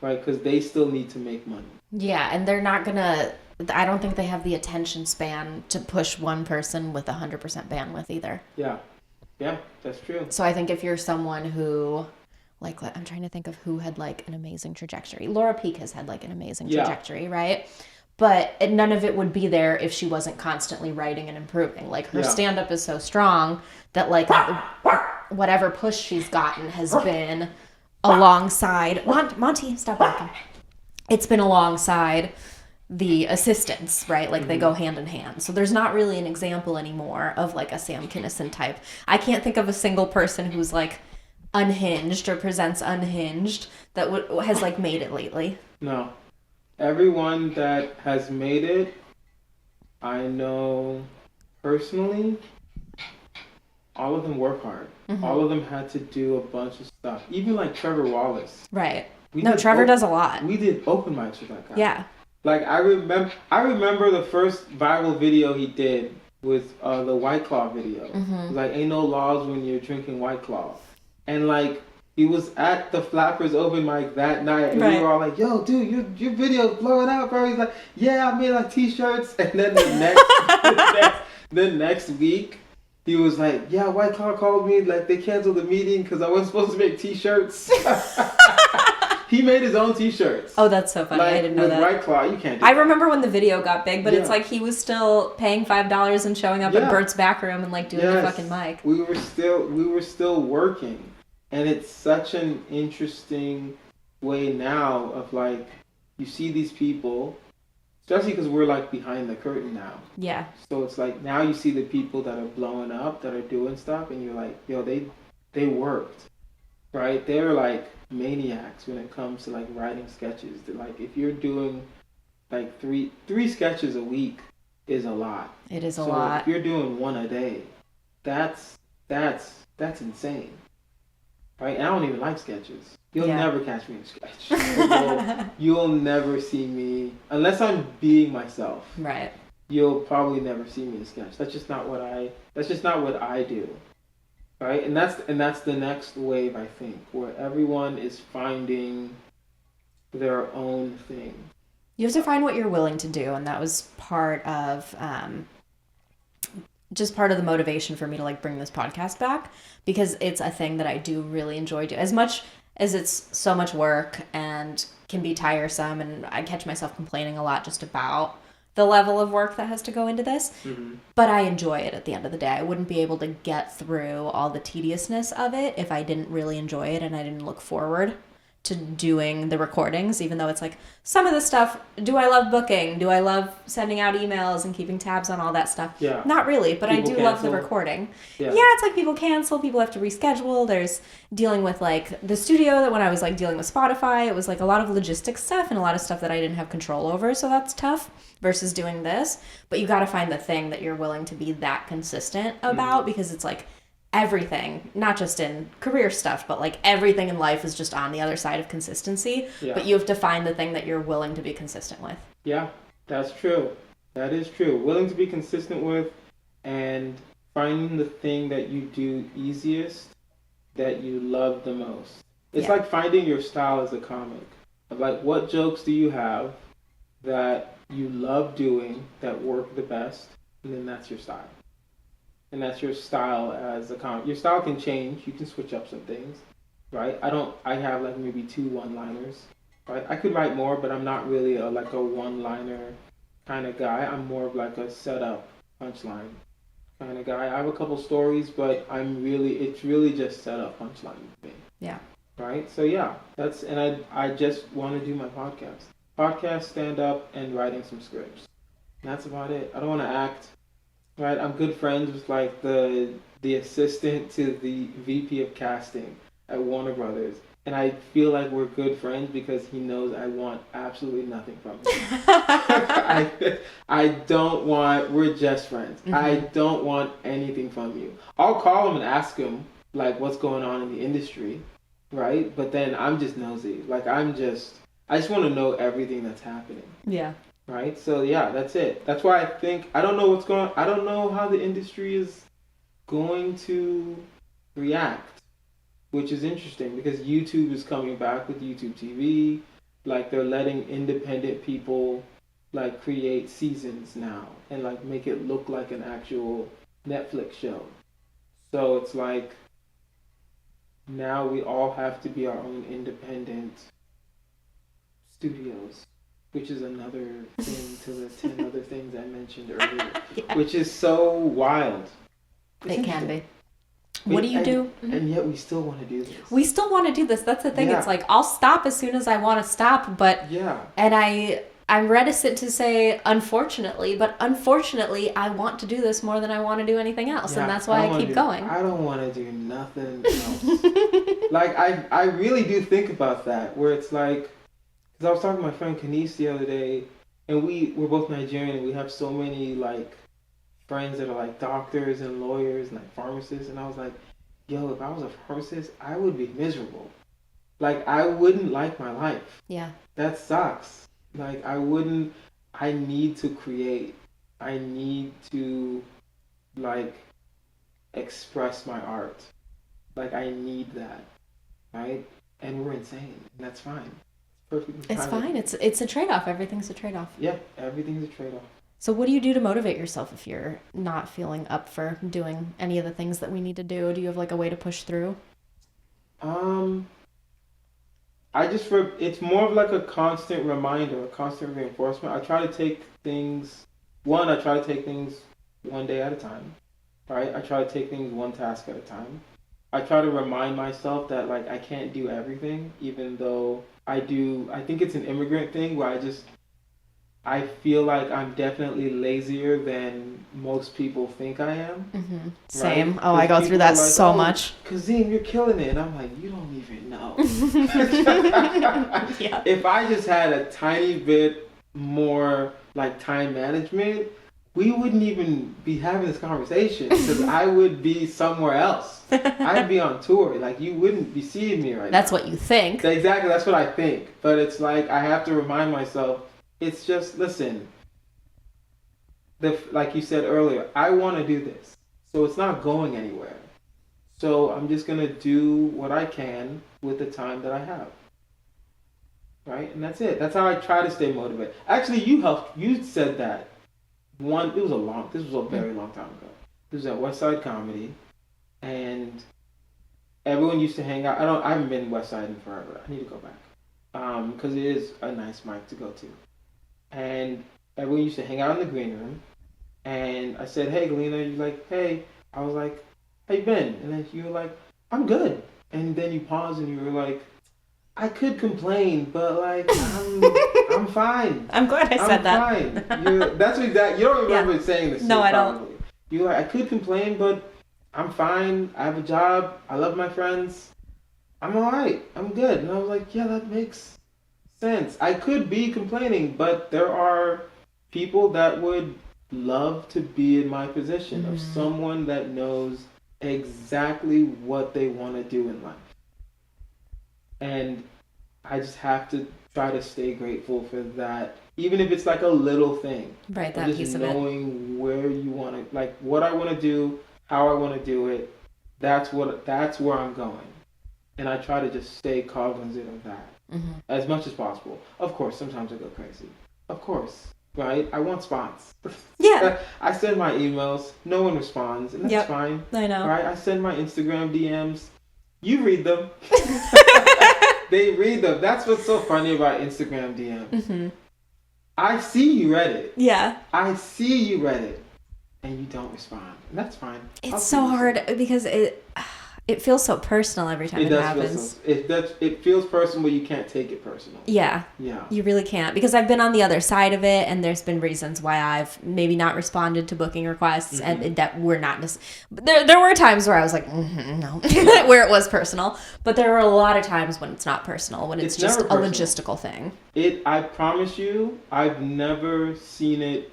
right? Because they still need to make money. Yeah, and they're not going to... I don't think they have the attention span to push one person with 100% bandwidth either. Yeah, that's true. So I think if you're someone who... Like, I'm trying to think of who had, like, an amazing trajectory. Laura Peak has had, like, an amazing trajectory, right? But none of it would be there if she wasn't constantly writing and improving. Like, her stand-up is so strong that, like, whatever push she's gotten has been alongside... Monty, stop barking. It's been alongside the assistants, right? Like, they go hand in hand. So there's not really an example anymore of, like, a Sam Kinison type. I can't think of a single person who's, like, unhinged or presents unhinged that has, like, made it lately. No. Everyone that has made it, I know personally, all of them work hard. All of them had to do a bunch of stuff. Even like Trevor Wallace. Right. Trevor does a lot. We did open mics with that guy. Yeah. Like I remember the first viral video he did with the White Claw video. It was like, ain't no laws when you're drinking White Claw. And like, he was at the Flappers open mic that night, and we were all like, yo, dude, your video's blowing up, bro. He's like, yeah, I made like t-shirts. And then the next week, he was like, yeah, White Claw called me, like they canceled the meeting because I wasn't supposed to make t-shirts. He made his own t-shirts. Oh, that's so funny. Like, I didn't know that. With White Claw, you can't do I remember when the video got big, but it's like he was still paying $5 and showing up at Bert's back room and like doing the fucking mic. We were still working. And it's such an interesting way now of like, you see these people, especially because we're like behind the curtain now. Yeah. So it's like now you see the people that are blowing up, that are doing stuff, and you're like, yo, they worked, right? They're like maniacs when it comes to like writing sketches. They're like, if you're doing like three sketches a week is a lot. It is a lot. If you're doing one a day, that's insane. Right? And I don't even like sketches. You'll never catch me in a sketch. You'll never see me, unless I'm being myself. Right. You'll probably never see me in a sketch. That's just not what I do. Right? And that's the next wave, I think, where everyone is finding their own thing. You have to find what you're willing to do, and that was part of just part of the motivation for me to like bring this podcast back, because it's a thing that I do really enjoy doing. As much as it's so much work and can be tiresome, and I catch myself complaining a lot just about the level of work that has to go into this, but I enjoy it at the end of the day. I wouldn't be able to get through all the tediousness of it if I didn't really enjoy it and I didn't look forward to doing the recordings, even though it's like some of the stuff, do I love booking? Do I love sending out emails and keeping tabs on all that stuff? Yeah. Not really, but people I do love the recording. Yeah, it's like people cancel, people have to reschedule. There's dealing with like the studio, that when I was like dealing with Spotify, it was like a lot of logistics stuff and a lot of stuff that I didn't have control over. So that's tough versus doing this. But you got to find the thing that you're willing to be that consistent about, because it's like everything, not just in career stuff, but like everything in life is just on the other side of consistency. But you have to find the thing that you're willing to be consistent with. Yeah, That's true. That is true. Willing to be consistent with and finding the thing that you do easiest that you love the most. It's Yeah. like finding your style as a comic. Of like, what jokes do you have that you love doing that work the best, and then that's your style. And that's your style as a comic. Your style can change. You can switch up some things, right? I have like maybe two one-liners, right? I could write more, but I'm not really like a one-liner kind of guy. I'm more of like a setup, punchline kind of guy. I have a couple stories, but it's really just setup, punchline with me. Yeah. Right? So yeah, I just want to do my podcast, stand up, and writing some scripts. And that's about it. I don't want to act. Right? I'm good friends with like the assistant to the VP of casting at Warner Brothers, and I feel like we're good friends because he knows I want absolutely nothing from him. I don't want. We're just friends. Mm-hmm. I don't want anything from you. I'll call him and ask him like what's going on in the industry. Right? But then I'm just nosy. Like I just want to know everything that's happening. Yeah. Right? So yeah, that's it. That's why I don't know I don't know how the industry is going to react, which is interesting because YouTube is coming back with YouTube TV. Like they're letting independent people like create seasons now and like make it look like an actual Netflix show. So it's like now we all have to be our own independent studios, which is another thing to the 10 other things I mentioned earlier, yeah. Which is so wild. It can be. What do you do? And yet we still want to do this. We still want to do this. That's the thing. Yeah. It's like, I'll stop as soon as I want to stop, but yeah. And I'm reticent to say unfortunately, but unfortunately I want to do this more than I want to do anything else, yeah, and that's why I keep going. I don't want to do nothing else. Like I really do think about that, where it's like, because I was talking to my friend Kanis the other day, and we're both Nigerian, and we have so many like friends that are like doctors and lawyers and like pharmacists, and I was like, yo, if I was a pharmacist, I would be miserable. Like I wouldn't like my life. Yeah. That sucks. Like I need to create. I need to like express my art. Like I need that. Right? And we're insane. And that's fine. It's fine. It's a trade-off. Everything's a trade-off. Yeah, everything's a trade-off. So what do you do to motivate yourself if you're not feeling up for doing any of the things that we need to do? Do you have like a way to push through? It's more of like a constant reminder, a constant reinforcement. I try to take things one day at a time, right? I try to take things one task at a time. I try to remind myself that like I can't do everything, even though I do. I think it's an immigrant thing where I feel like I'm definitely lazier than most people think I am. Mm-hmm. Same. Right? Oh, I go through that like, so much. Kazeem, you're killing it. And I'm like, you don't even know. Yeah. If I just had a tiny bit more like time management, we wouldn't even be having this conversation because I would be somewhere else. I'd be on tour. Like you wouldn't be seeing me right now. That's what you think. Exactly. That's what I think. But it's like I have to remind myself, it's just, listen, like you said earlier, I want to do this. So it's not going anywhere. So I'm just going to do what I can with the time that I have. Right? And that's it. That's how I try to stay motivated. Actually, you said that. This was a very long time ago. This was at West Side Comedy. And everyone used to hang out. I haven't been West Side in forever. I need to go back. Because it is a nice mic to go to. And everyone used to hang out in the green room. And I said, hey, Galina. You're like, hey. I was like, how you been? And then you were like, I'm good. And then you paused and you were like, I could complain, but like, I'm fine. I'm glad I said that. I'm fine. That's exactly. You don't remember saying this. No, I don't. You're like, I could complain, but I'm fine. I have a job. I love my friends. I'm all right. I'm good. And I was like, yeah, that makes sense. I could be complaining, but there are people that would love to be in my position of someone that knows exactly what they want to do in life. And I just have to try to stay grateful for that, even if it's like a little thing. Right, that piece of it. Just knowing where you want to, like what I want to do, how I want to do it. That's where I'm going, and I try to just stay cognizant of that as much as possible. Of course, sometimes I go crazy. Of course, right? I want spots. Yeah. I send my emails. No one responds, and that's fine. I know. Right? I send my Instagram DMs. You read them. They read them. That's what's so funny about Instagram DMs. Mm-hmm. I see you read it. Yeah. I see you read it. And you don't respond. And that's fine. It's so hard because it feels so personal every time it happens. It feels personal, but you can't take it personal. Yeah. Yeah. You really can't. Because I've been on the other side of it, and there's been reasons why I've maybe not responded to booking requests, and that we're not just... There were times where I was like, no, where it was personal. But there were a lot of times when it's not personal, when it's just a logistical thing. I promise you, I've never seen it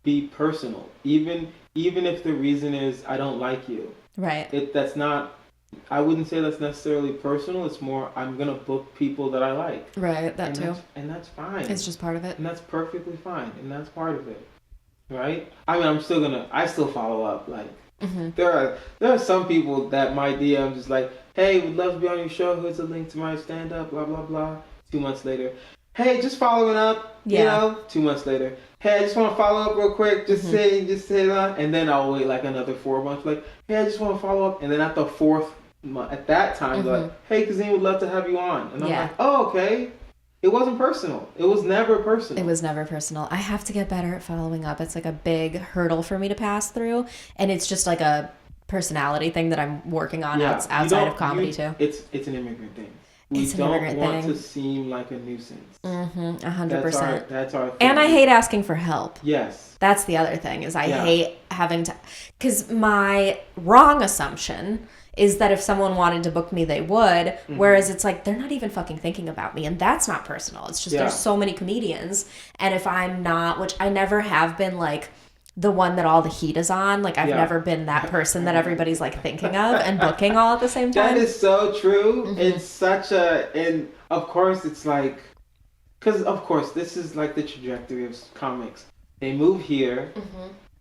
be personal. Even if the reason is I don't like you. Right. That's not... I wouldn't say that's necessarily personal. It's more, I'm going to book people that I like. Right, that too. And that's fine. It's just part of it. And that's perfectly fine. And that's part of it. Right? I mean, I still follow up. Like, there are some people that my DM just like, hey, would love to be on your show. Here's a link to my stand-up, blah, blah, blah. 2 months later. Hey, just following up. Yeah. You know, 2 months later. Hey, I just want to follow up real quick. Just say that. And then I'll wait like another 4 months. Like, hey, I just want to follow up. And then at the fourth month, at that time, like, hey, Kazeem would love to have you on. And I'm like, oh, okay. It wasn't personal. It was never personal. It was never personal. I have to get better at following up. It's like a big hurdle for me to pass through. And it's just like a personality thing that I'm working on outside of comedy too. It's an immigrant thing. We don't want to seem like a nuisance. 100%. That's our thing. And I hate asking for help. Yes. That's the other thing, is I hate having to... Because my wrong assumption is that if someone wanted to book me, they would. Whereas it's like, they're not even fucking thinking about me. And that's not personal. It's just there's so many comedians. And if I'm not, which I never have been like... the one that all the heat is on. Like, I've never been that person that everybody's like thinking of and booking all at the same time. That is so true. It's such and of course it's like, because of course this is like the trajectory of comics. They move here,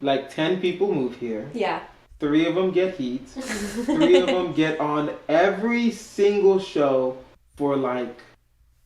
like 10 people move here. Yeah. 3 of them get heat. 3 of them get on every single show for like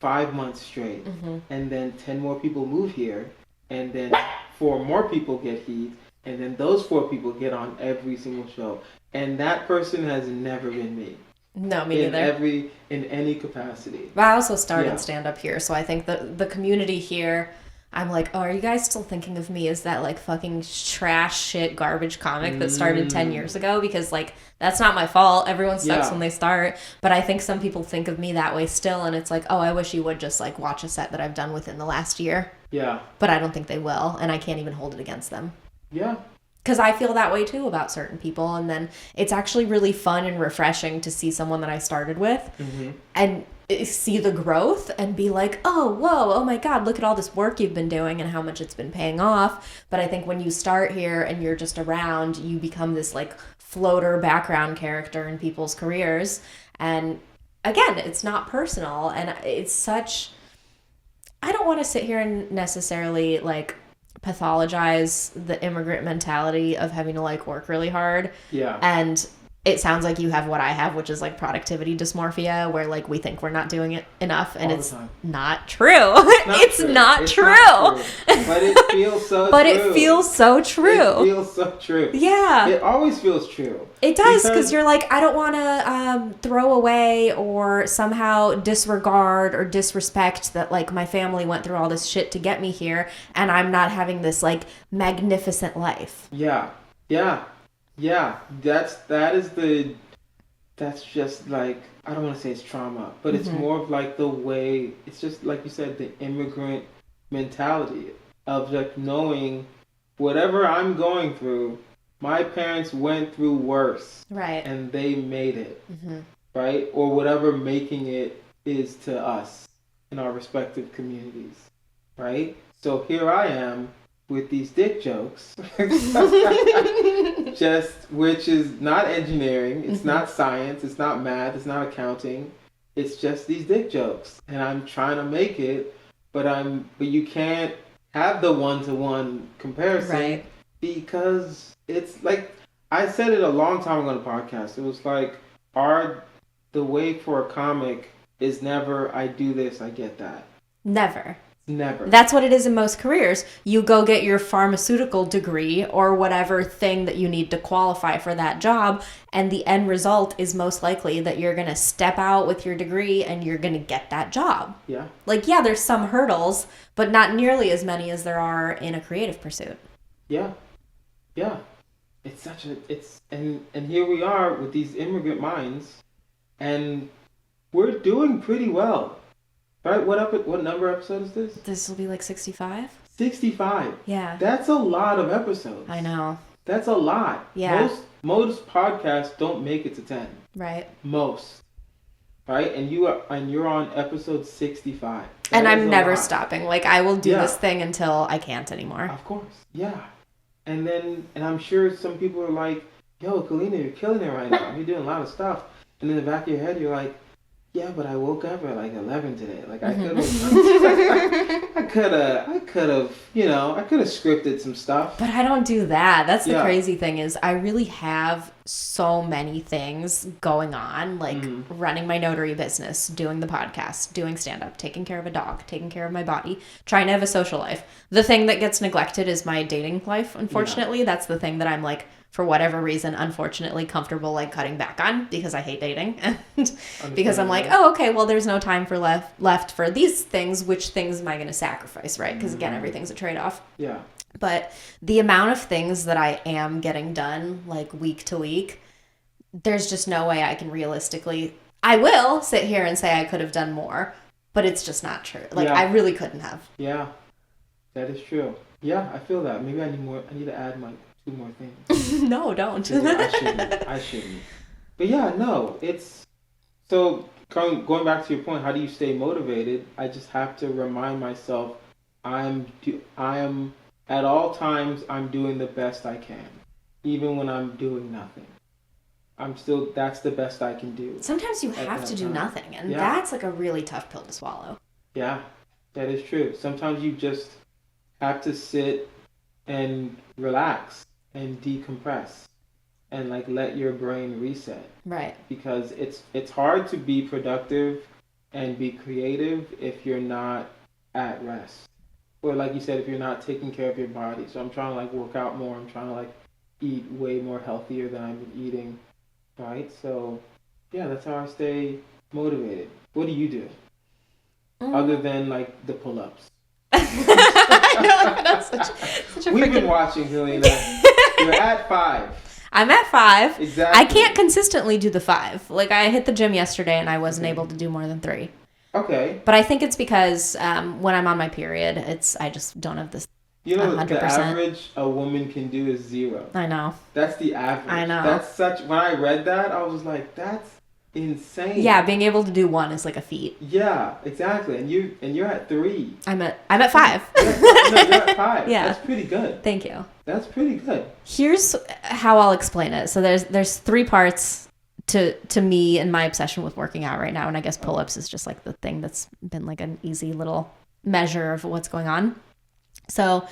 5 months straight. And then 10 more people move here. And then 4 more people get heat, and then those 4 people get on every single show. And that person has never been me. No, me neither. In any capacity. But I also started stand-up here, so I think the community here, I'm like, oh, are you guys still thinking of me as that, like, fucking trash shit garbage comic that started 10 years ago? Because, like, that's not my fault. Everyone sucks when they start. But I think some people think of me that way still, and it's like, oh, I wish you would just, like, watch a set that I've done within the last year. Yeah. But I don't think they will, and I can't even hold it against them. Yeah. Because I feel that way, too, about certain people. And then it's actually really fun and refreshing to see someone that I started with and see the growth and be like, oh, whoa, oh my God, look at all this work you've been doing and how much it's been paying off. But I think when you start here and you're just around, you become this like floater background character in people's careers. And again, it's not personal. And it's such, I don't want to sit here and necessarily like pathologize the immigrant mentality of having to like work really hard. Yeah. And it sounds like you have what I have, which is like productivity dysmorphia, where like we think we're not doing it enough, and it's not true. It's not true. But it feels so but true. It feels so true. It feels so true. Yeah. It always feels true. It does, because you're like, I don't want to throw away or somehow disregard or disrespect that like my family went through all this shit to get me here, and I'm not having this like magnificent life. Yeah. Yeah. Yeah, that's just like, I don't want to say it's trauma, but it's more of like the way, it's just like you said, the immigrant mentality of like knowing whatever I'm going through, my parents went through worse. Right. And they made it. Right? Or whatever making it is to us in our respective communities. Right? So here I am with these dick jokes, just which is not engineering, it's not science, it's not math, it's not accounting, it's just these dick jokes, and I'm trying to make it, but you can't have the one-to-one comparison, right? Because it's like I said it a long time ago on the podcast. It was like the way for a comic is never I do this, I get that. Never. Never. That's what it is in most careers. You go get your pharmaceutical degree or whatever thing that you need to qualify for that job, and the end result is most likely that you're going to step out with your degree and you're going to get that job. Yeah. Like, yeah, there's some hurdles, but not nearly as many as there are in a creative pursuit. Yeah. Yeah. And here we are with these immigrant minds, and we're doing pretty well. Right? What number episode is this? This will be like 65? 65. Yeah. That's a lot of episodes. I know. That's a lot. Yeah. Most podcasts don't make it to 10. Right. Most. Right? And you're on episode 65. And I'm never stopping. Like, I will do this thing until I can't anymore. Of course. Yeah. And I'm sure some people are like, yo, Galina, you're killing it right now. You're doing a lot of stuff. And in the back of your head, you're like, yeah, but I woke up at like 11 today. Like, I could have, I could have, I could have scripted some stuff. But I don't do that. That's the crazy thing is I really have so many things going on, like running my notary business, doing the podcast, doing stand-up, taking care of a dog, taking care of my body, trying to have a social life. The thing that gets neglected is my dating life, unfortunately. Yeah. That's the thing that I'm like, for whatever reason, unfortunately, comfortable like cutting back on because I hate dating. And because I'm like, oh, okay, well, there's no time for left for these things. Which things am I going to sacrifice, right? Because again, everything's a trade-off. Yeah. But the amount of things that I am getting done, like week to week, there's just no way I can realistically. I will sit here and say I could have done more, but it's just not true. Like I really couldn't have. Yeah, that is true. Yeah, I feel that. Maybe I need to add my 2 more things. No, don't. I shouldn't. But yeah, no, it's so going back to your point. How do you stay motivated? I just have to remind myself I am at all times I'm doing the best I can, even when I'm doing nothing. That's the best I can do. Sometimes you have to do nothing, and that's like a really tough pill to swallow. Yeah, that is true. Sometimes you just have to sit and relax and decompress and like let your brain reset. Right. Because it's hard to be productive and be creative if you're not at rest. Or like you said, if you're not taking care of your body. So I'm trying to like work out more. I'm trying to like eat way more healthier than I've been eating. Right? So yeah, that's how I stay motivated. What do you do? Other than like the pull-ups? I know, that's such a We've been watching, Galina. You're at 5. I'm at 5. Exactly. I can't consistently do the 5. Like, I hit the gym yesterday and I wasn't able to do more than 3. Okay. But I think it's because when I'm on my period, I just don't have this. You know, 100%. The average a woman can do is 0. I know. That's the average. I know. When I read that, I was like, that's insane. Yeah, being able to do 1 is like a feat. Yeah, exactly. And you're at 3. I'm at 5. You're at 5. Yeah. That's pretty good. Thank you. That's pretty good. Here's how I'll explain it. So there's 3 parts to me and my obsession with working out right now, and I guess pull-ups is just like the thing that's been like an easy little measure of what's going on. So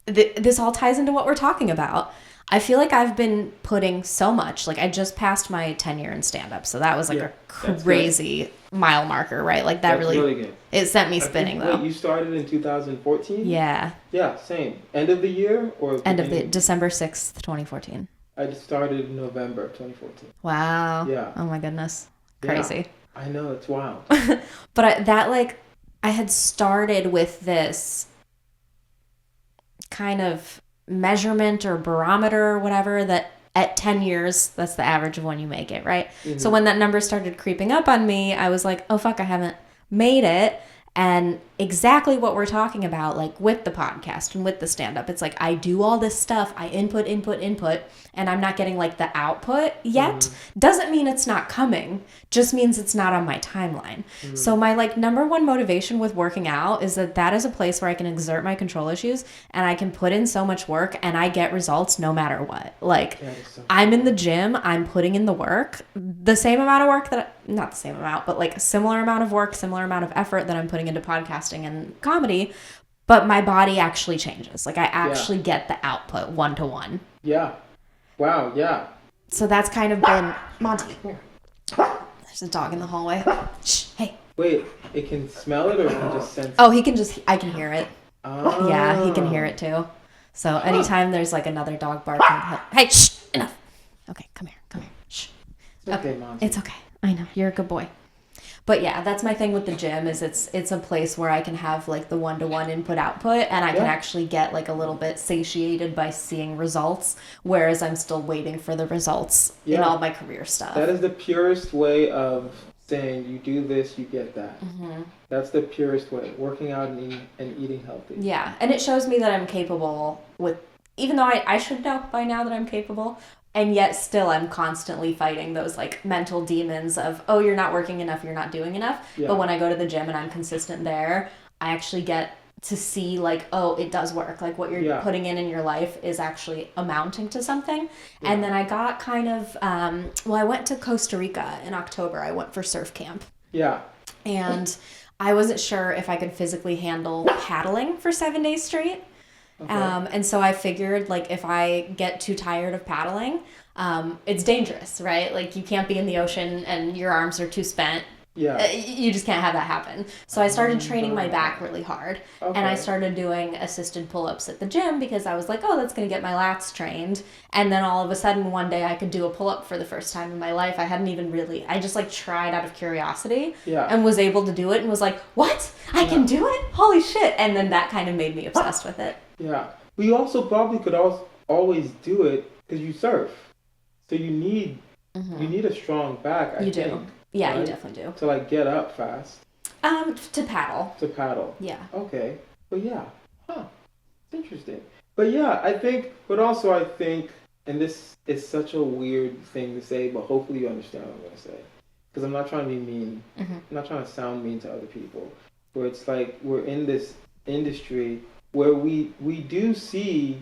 this all ties into what we're talking about. I feel like I've been putting so much, like I just passed my tenure in stand-up, so that was like a crazy mile marker, right? Like that's really good. It sent me spinning though. Wait, you started in 2014? Yeah. Yeah, same. End of the year or end of the December 6th, 2014. I just started in November 2014. Wow. Yeah. Oh my goodness. Crazy. Yeah, I know, it's wild. But I had started with this kind of measurement or barometer or whatever that at 10 years, that's the average of when you make it, right? So when that number started creeping up on me, I was like, oh fuck, I haven't made it. And exactly what we're talking about, like with the podcast and with the stand-up. It's like I do all this stuff, I input, and I'm not getting like the output yet. Doesn't mean it's not coming, just means it's not on my timeline. So my like number one motivation with working out is that is a place where I can exert my control issues and I can put in so much work and I get results no matter what. Like I'm in the gym, I'm putting in the work, the same amount of work not the same amount, but like a similar amount of work, similar amount of effort that I'm putting into podcasting and comedy, but my body actually changes. Like I actually get the output 1-to-1. Yeah. Wow. Yeah. So that's kind of been Monty. There's a dog in the hallway. Shh. Hey. Wait. It can smell it, or it can just sense it? Oh, I can hear it. Oh. Yeah, he can hear it too. So anytime there's like another dog barking, hey, shh, enough. Okay, come here. Shh. It's okay, Monty. It's okay. I know you're a good boy. But yeah, that's my thing with the gym is it's a place where I can have like the 1-to-1 input output and I can actually get like a little bit satiated by seeing results, whereas I'm still waiting for the results in all my career stuff. That is the purest way of saying you do this, you get that. That's the purest way, working out and eating healthy. Yeah, and it shows me that I'm capable with, even though I should know by now that I'm capable, and yet still I'm constantly fighting those like mental demons of, oh, you're not working enough, you're not doing enough. Yeah. But when I go to the gym and I'm consistent there, I actually get to see like, oh, it does work. Like what you're putting in your life is actually amounting to something. Yeah. And then I got kind of, I went to Costa Rica in October. I went for surf camp. Yeah. And I wasn't sure if I could physically handle paddling for 7 days straight. Okay. And so I figured like if I get too tired of paddling, it's dangerous, right? Like you can't be in the ocean and your arms are too spent. Yeah. You just can't have that happen. So I started training my back really hard. Okay. And I started doing assisted pull-ups at the gym because I was like, oh, that's going to get my lats trained. And then all of a sudden one day I could do a pull-up for the first time in my life. I just like tried out of curiosity and was able to do it and was like, what? I can do it? Holy shit. And then that kind of made me obsessed with it. Yeah. We also probably could always do it because you surf. So you need a strong back, I think. Do. Yeah, right? You definitely do. To like get up fast. To paddle. To paddle. Yeah. Okay. But yeah. Huh. It's interesting. But yeah, I think, and this is such a weird thing to say, but hopefully you understand what I'm going to say. Because I'm not trying to be mean. I'm not trying to sound mean to other people. Where it's like we're in this industry where we do see,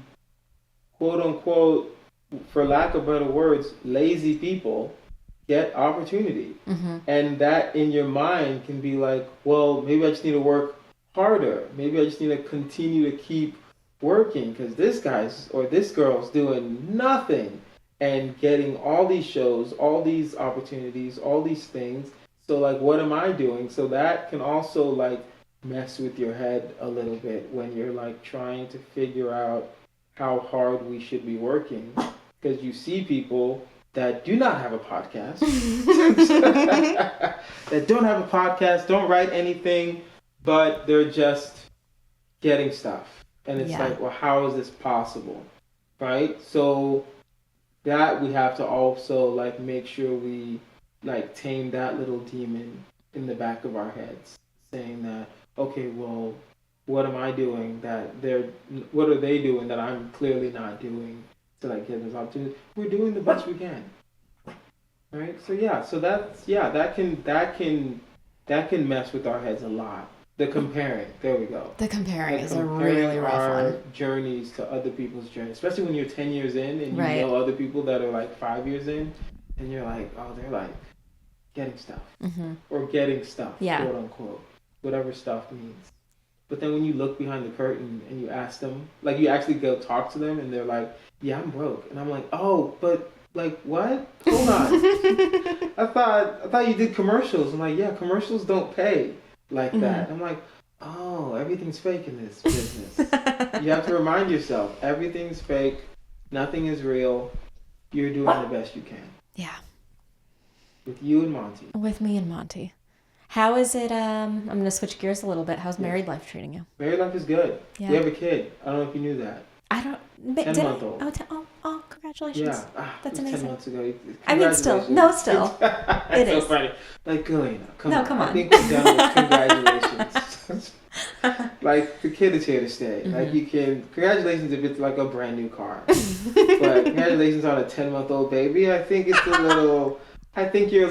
quote unquote, for lack of better words, lazy people get opportunity. And that in your mind can be like, well, maybe I just need to work harder. Maybe I just need to continue to keep working because this guy's or this girl's doing nothing and getting all these shows, all these opportunities, all these things. So like, what am I doing? So that can also like mess with your head a little bit when you're like trying to figure out how hard we should be working because you see people that do not have a podcast, that don't have a podcast, don't write anything, but they're just getting stuff. And it's like, well, how is this possible? Right? So that we have to also like make sure we like tame that little demon in the back of our heads, saying that, okay, well, what am I doing what are they doing that I'm clearly not doing to like get this opportunity? We're doing the best we can. Right? So that can mess with our heads a lot. The comparing, there we go. The comparing is a really rough our one. Journeys to other people's journeys, especially when you're 10 years in and you know other people that are like 5 years in, and you're like, oh, they're like getting stuff or getting stuff, quote unquote, whatever stuff means. But then when you look behind the curtain and you ask them, like you actually go talk to them, and they're like, yeah, I'm broke, and I'm like, oh, but like what? Hold on, I thought you did commercials. I'm like, yeah, commercials don't pay like that. I'm like, oh, everything's fake in this business. You have to remind yourself, everything's fake, nothing is real. You're doing the best you can. Yeah. With you and Monty. With me and Monty. How is it, I'm going to switch gears a little bit. How's married life treating you? Married life is good. Yeah. We have a kid. I don't know if you knew that. I don't. 10-month-old. Oh, congratulations. Yeah. That's amazing. 10 months ago. I mean, still. It is. So funny. Like, Galina, come on. Come on. I think we're done with congratulations. Like, the kid is here to stay. Like, you can, congratulations if it's like a brand new car. But congratulations on a 10-month-old baby. I think you're a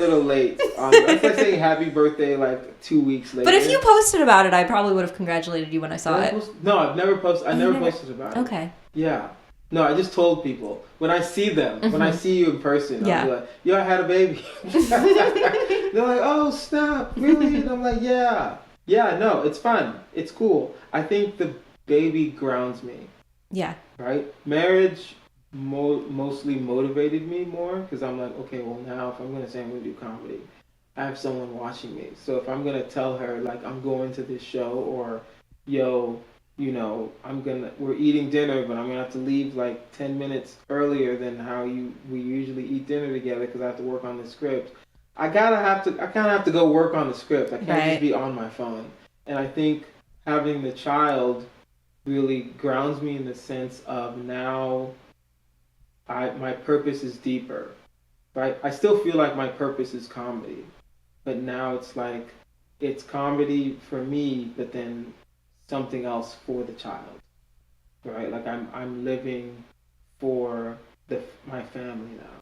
little late. It's like saying happy birthday like 2 weeks later. But if you posted about it, I probably would have congratulated you when I saw it. No, I've never posted. I never posted about it. Okay. Yeah. No, I just told people. When I see them, when I see you in person, I'll be like, yo, I had a baby. They're like, oh, snap, really? And I'm like, yeah. Yeah, no, it's fun. It's cool. I think the baby grounds me. Yeah. Right? Marriage mostly motivated me more because I'm like, okay, well, now if I'm going to say I'm going to do comedy, I have someone watching me. So if I'm going to tell her, like, I'm going to this show or, yo, you know, we're eating dinner, but I'm going to have to leave like 10 minutes earlier than how we usually eat dinner together because I have to work on the script. I kind of have to go work on the script. I can't just be on my phone. And I think having the child really grounds me in the sense of now my purpose is deeper, right? I still feel like my purpose is comedy, but now it's like it's comedy for me, but then something else for the child, right? Like I'm living for my family now,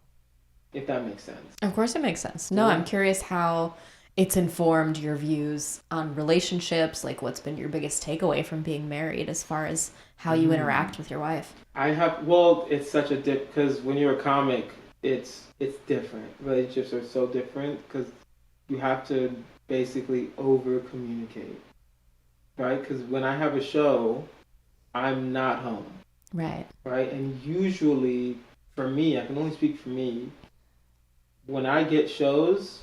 if that makes sense. Of course it makes sense. No, I'm curious how it's informed your views on relationships, like what's been your biggest takeaway from being married as far as how you interact with your wife. It's such a dip because when you're a comic, it's different. Relationships are so different because you have to basically over communicate, right? Because when I have a show, I'm not home. Right. Right? And usually, for me, I can only speak for me, when I get shows,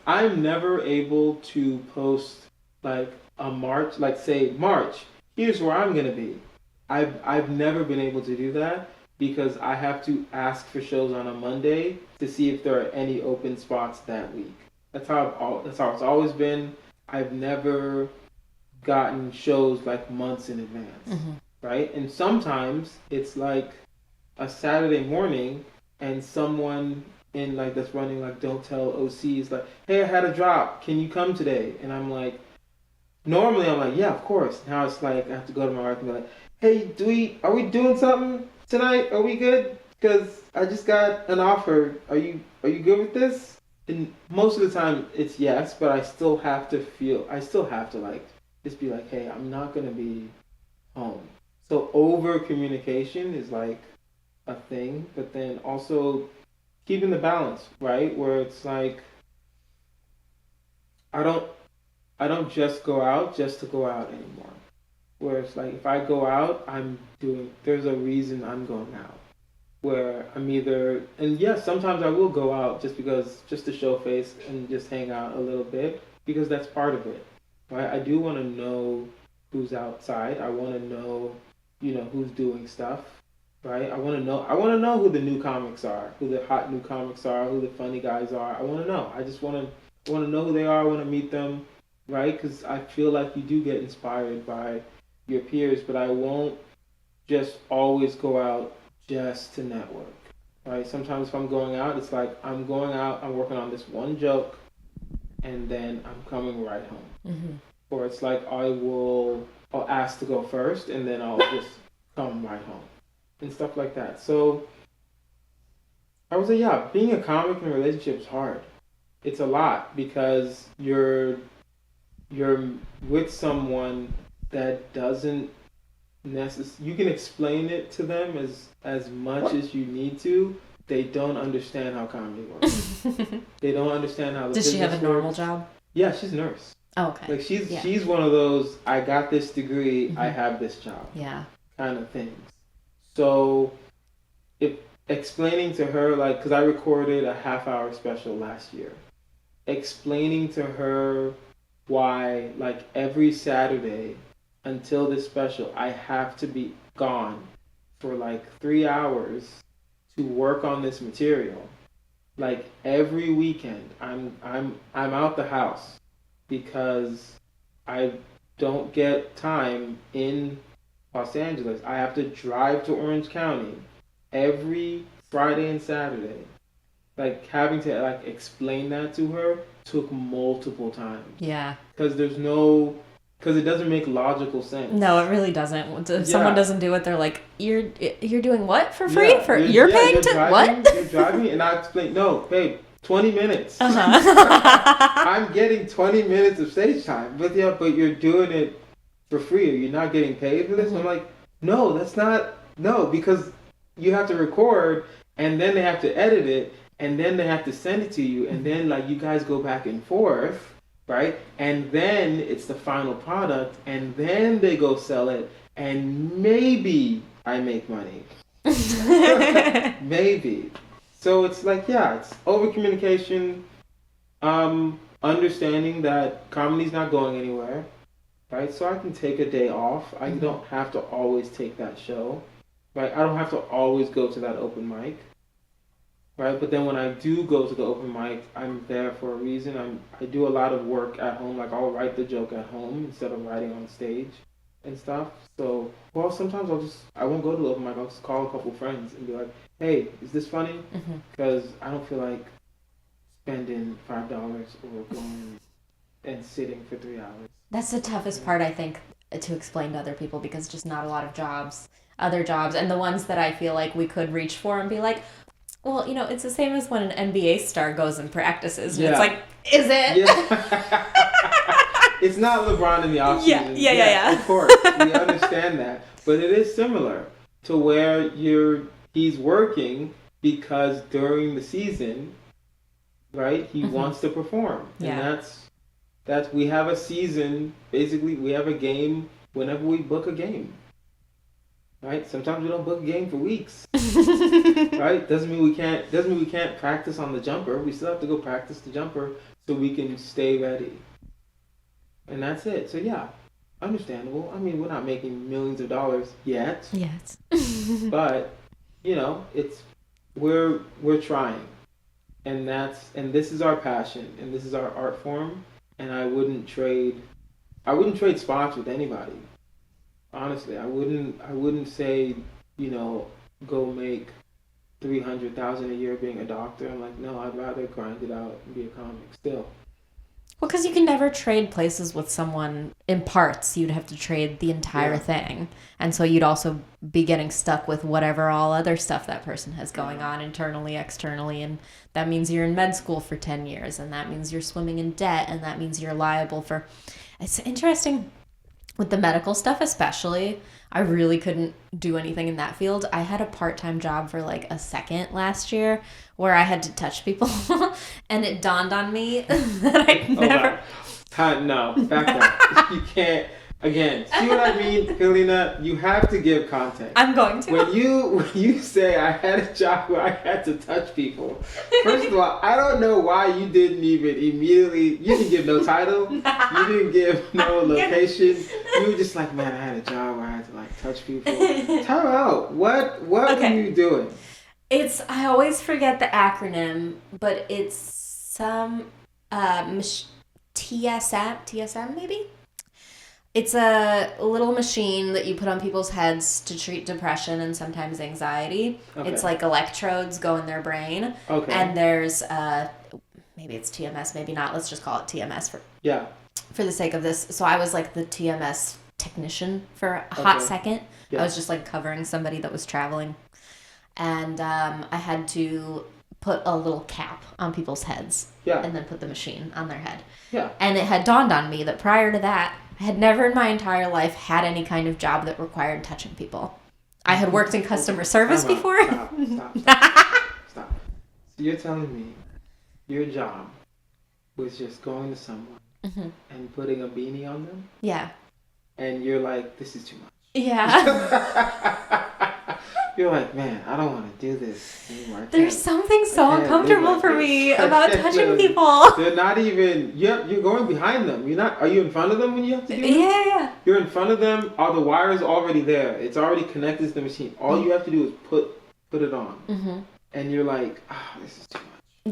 I'm never able to post like a March, like say March, here's where I'm going to be. I've never been able to do that because I have to ask for shows on a Monday to see if there are any open spots that week. That's how it's always been. I've never gotten shows like months in advance, right? And sometimes it's like a Saturday morning and someone in like that's running like Don't Tell OC is like, hey, I had a drop. Can you come today? And I'm like, normally I'm like, yeah, of course. Now it's like I have to go to my wife and be like, hey, are we doing something tonight? Are we good? Because I just got an offer. Are you good with this? And most of the time it's yes, but I still have to like just be like, hey, I'm not gonna be home. So over communication is like a thing, but then also keeping the balance, right? Where it's like I don't just go out just to go out anymore. Where it's like if I go out, there's a reason I'm going out. Where I'm and yes, sometimes I will go out just to show face and just hang out a little bit because that's part of it, right? I do want to know who's outside. I want to know, who's doing stuff, right? I want to know who the new comics are, who the hot new comics are, who the funny guys are. I want to know. I just want to know who they are. I want to meet them, right? Because I feel like you do get inspired by your peers, but I won't just always go out just to network, right? Sometimes if I'm going out, it's like I'm going out, I'm working on this one joke, and then I'm coming right home. Or it's like I'll ask to go first, and then I'll just come right home, and stuff like that. So I would say, yeah, being a comic in a relationship is hard. It's a lot because you're with someone that doesn't you can explain it to them as much as you need to. They don't understand how comedy works. They don't understand how the Does she have a normal works. job? Yeah, she's a nurse. Oh, okay. Like she's one of those I got this degree, I have this job. Yeah. Kind of things. So if explaining to her, like, because I recorded a half-hour special last year, explaining to her why, like, every Saturday until this special, I have to be gone for like 3 hours to work on this material. Like every weekend, I'm out the house because I don't get time in Los Angeles. I have to drive to Orange County every Friday and Saturday like having to like explain that to her took multiple times. Yeah. Because it doesn't make logical sense. No, it really doesn't. If someone doesn't do it, they're like, you're doing what for free? Yeah. You're paying to driving, what? You're driving, and I explain, no, babe, 20 minutes. I'm getting 20 minutes of stage time, but you're doing it for free. Are you not getting paid for this? I'm like, no, that's not. No, because you have to record, and then they have to edit it, and then they have to send it to you, and then like you guys go back and forth. Right? And then it's the final product, and then they go sell it, and maybe I make money. Maybe. So it's like, it's over communication, understanding that comedy's not going anywhere, right? So I can take a day off. I don't have to always take that show, right? I don't have to always go to that open mic. Right, but then when I do go to the open mic, I'm there for a reason. I do a lot of work at home. Like I'll write the joke at home instead of writing on stage and stuff. So, sometimes I won't go to the open mic. I'll just call a couple friends and be like, "Hey, is this funny?" Because I don't feel like spending $5 or going and sitting for 3 hours. That's the toughest part, I think, to explain to other people, because just not a lot of other jobs, and the ones that I feel like we could reach for and be like, well, it's the same as when an NBA star goes and practices. And it's like, is it? Yeah. It's not LeBron in the offseason. Yeah. Of course, we understand that. But it is similar to where he's working because during the season, right, he wants to perform. And that's we have a season, basically we have a game whenever we book a game. Right? Sometimes we don't book a game for weeks. Right? Doesn't mean we can't practice on the jumper. We still have to go practice the jumper so we can stay ready. And that's it. So understandable. I mean, we're not making millions of dollars yet. Yes. But, we're trying. And this is our passion, and this is our art form, and I wouldn't trade spots with anybody. Honestly, I wouldn't say, go make $300,000 a year being a doctor. I'm like, no, I'd rather grind it out and be a comic still. Well, because you can never trade places with someone in parts. You'd have to trade the entire thing. And so you'd also be getting stuck with whatever all other stuff that person has going on internally, externally. And that means you're in med school for 10 years. And that means you're swimming in debt. And that means you're liable for... It's interesting. With the medical stuff especially, I really couldn't do anything in that field. I had a part-time job for like a second last year where I had to touch people, and it dawned on me that I'd never... No, back up. You can't... Again, see what I mean, Galina? You have to give context. I'm going to. When you say I had a job where I had to touch people, first of all, I don't know why you didn't even immediately. You didn't give no title. You didn't give no location. You were just like, man, I had a job where I had to like touch people. Time out. What were you doing? I always forget the acronym, but it's some TSM maybe. It's a little machine that you put on people's heads to treat depression and sometimes anxiety. Okay. It's like electrodes go in their brain. Okay. And there's, maybe it's TMS, maybe not. Let's just call it TMS for the sake of this. So I was like the TMS technician for a hot second. Yeah. I was just like covering somebody that was traveling. And I had to put a little cap on people's heads. Yeah. And then put the machine on their head. Yeah. And it had dawned on me that prior to that, I had never in my entire life had any kind of job that required touching people. I had worked in customer service before. Stop. So you're telling me your job was just going to someone and putting a beanie on them? Yeah. And you're like, this is too much. Yeah. You're like, man, I don't want to do this anymore. There's something so uncomfortable for me about touching people. They're not even, you're going behind them. Are you in front of them when you have to do this? Yeah. You're in front of them. Are the wires already there? It's already connected to the machine. All you have to do is put it on. Mm-hmm. And you're like, this is too much.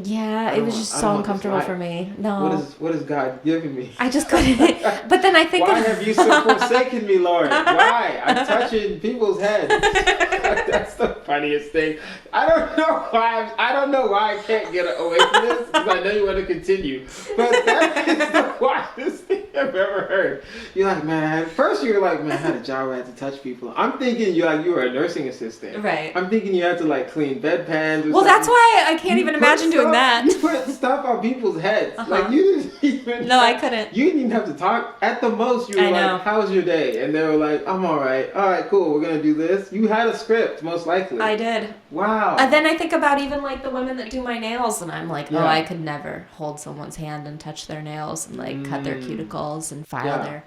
Yeah, it was just so uncomfortable for me. No. What is God giving me? I just couldn't. But then I think... Why have you so forsaken me, Lord? Why? I'm touching people's heads. That's the funniest thing. I don't know why I can't get away from this because I know you want to continue. But that is the wildest thing I've ever heard. You're like, man. First you're like, man, I had a job where I had to touch people. I'm thinking you were a nursing assistant. Right. I'm thinking you had to like clean bedpans. Or well, something. That's why I can't even imagine doing that. You put stuff on people's heads. Like you didn't even. No, I couldn't. You didn't even have to talk. At the most, you were like, "How was your day?" And they were like, "I'm all right. All right, cool. We're gonna do this." You had a script, most likely. I did. Wow. And then I think about even like the women that do my nails, and I'm like, I could never hold someone's hand and touch their nails and like cut their cuticles and file their.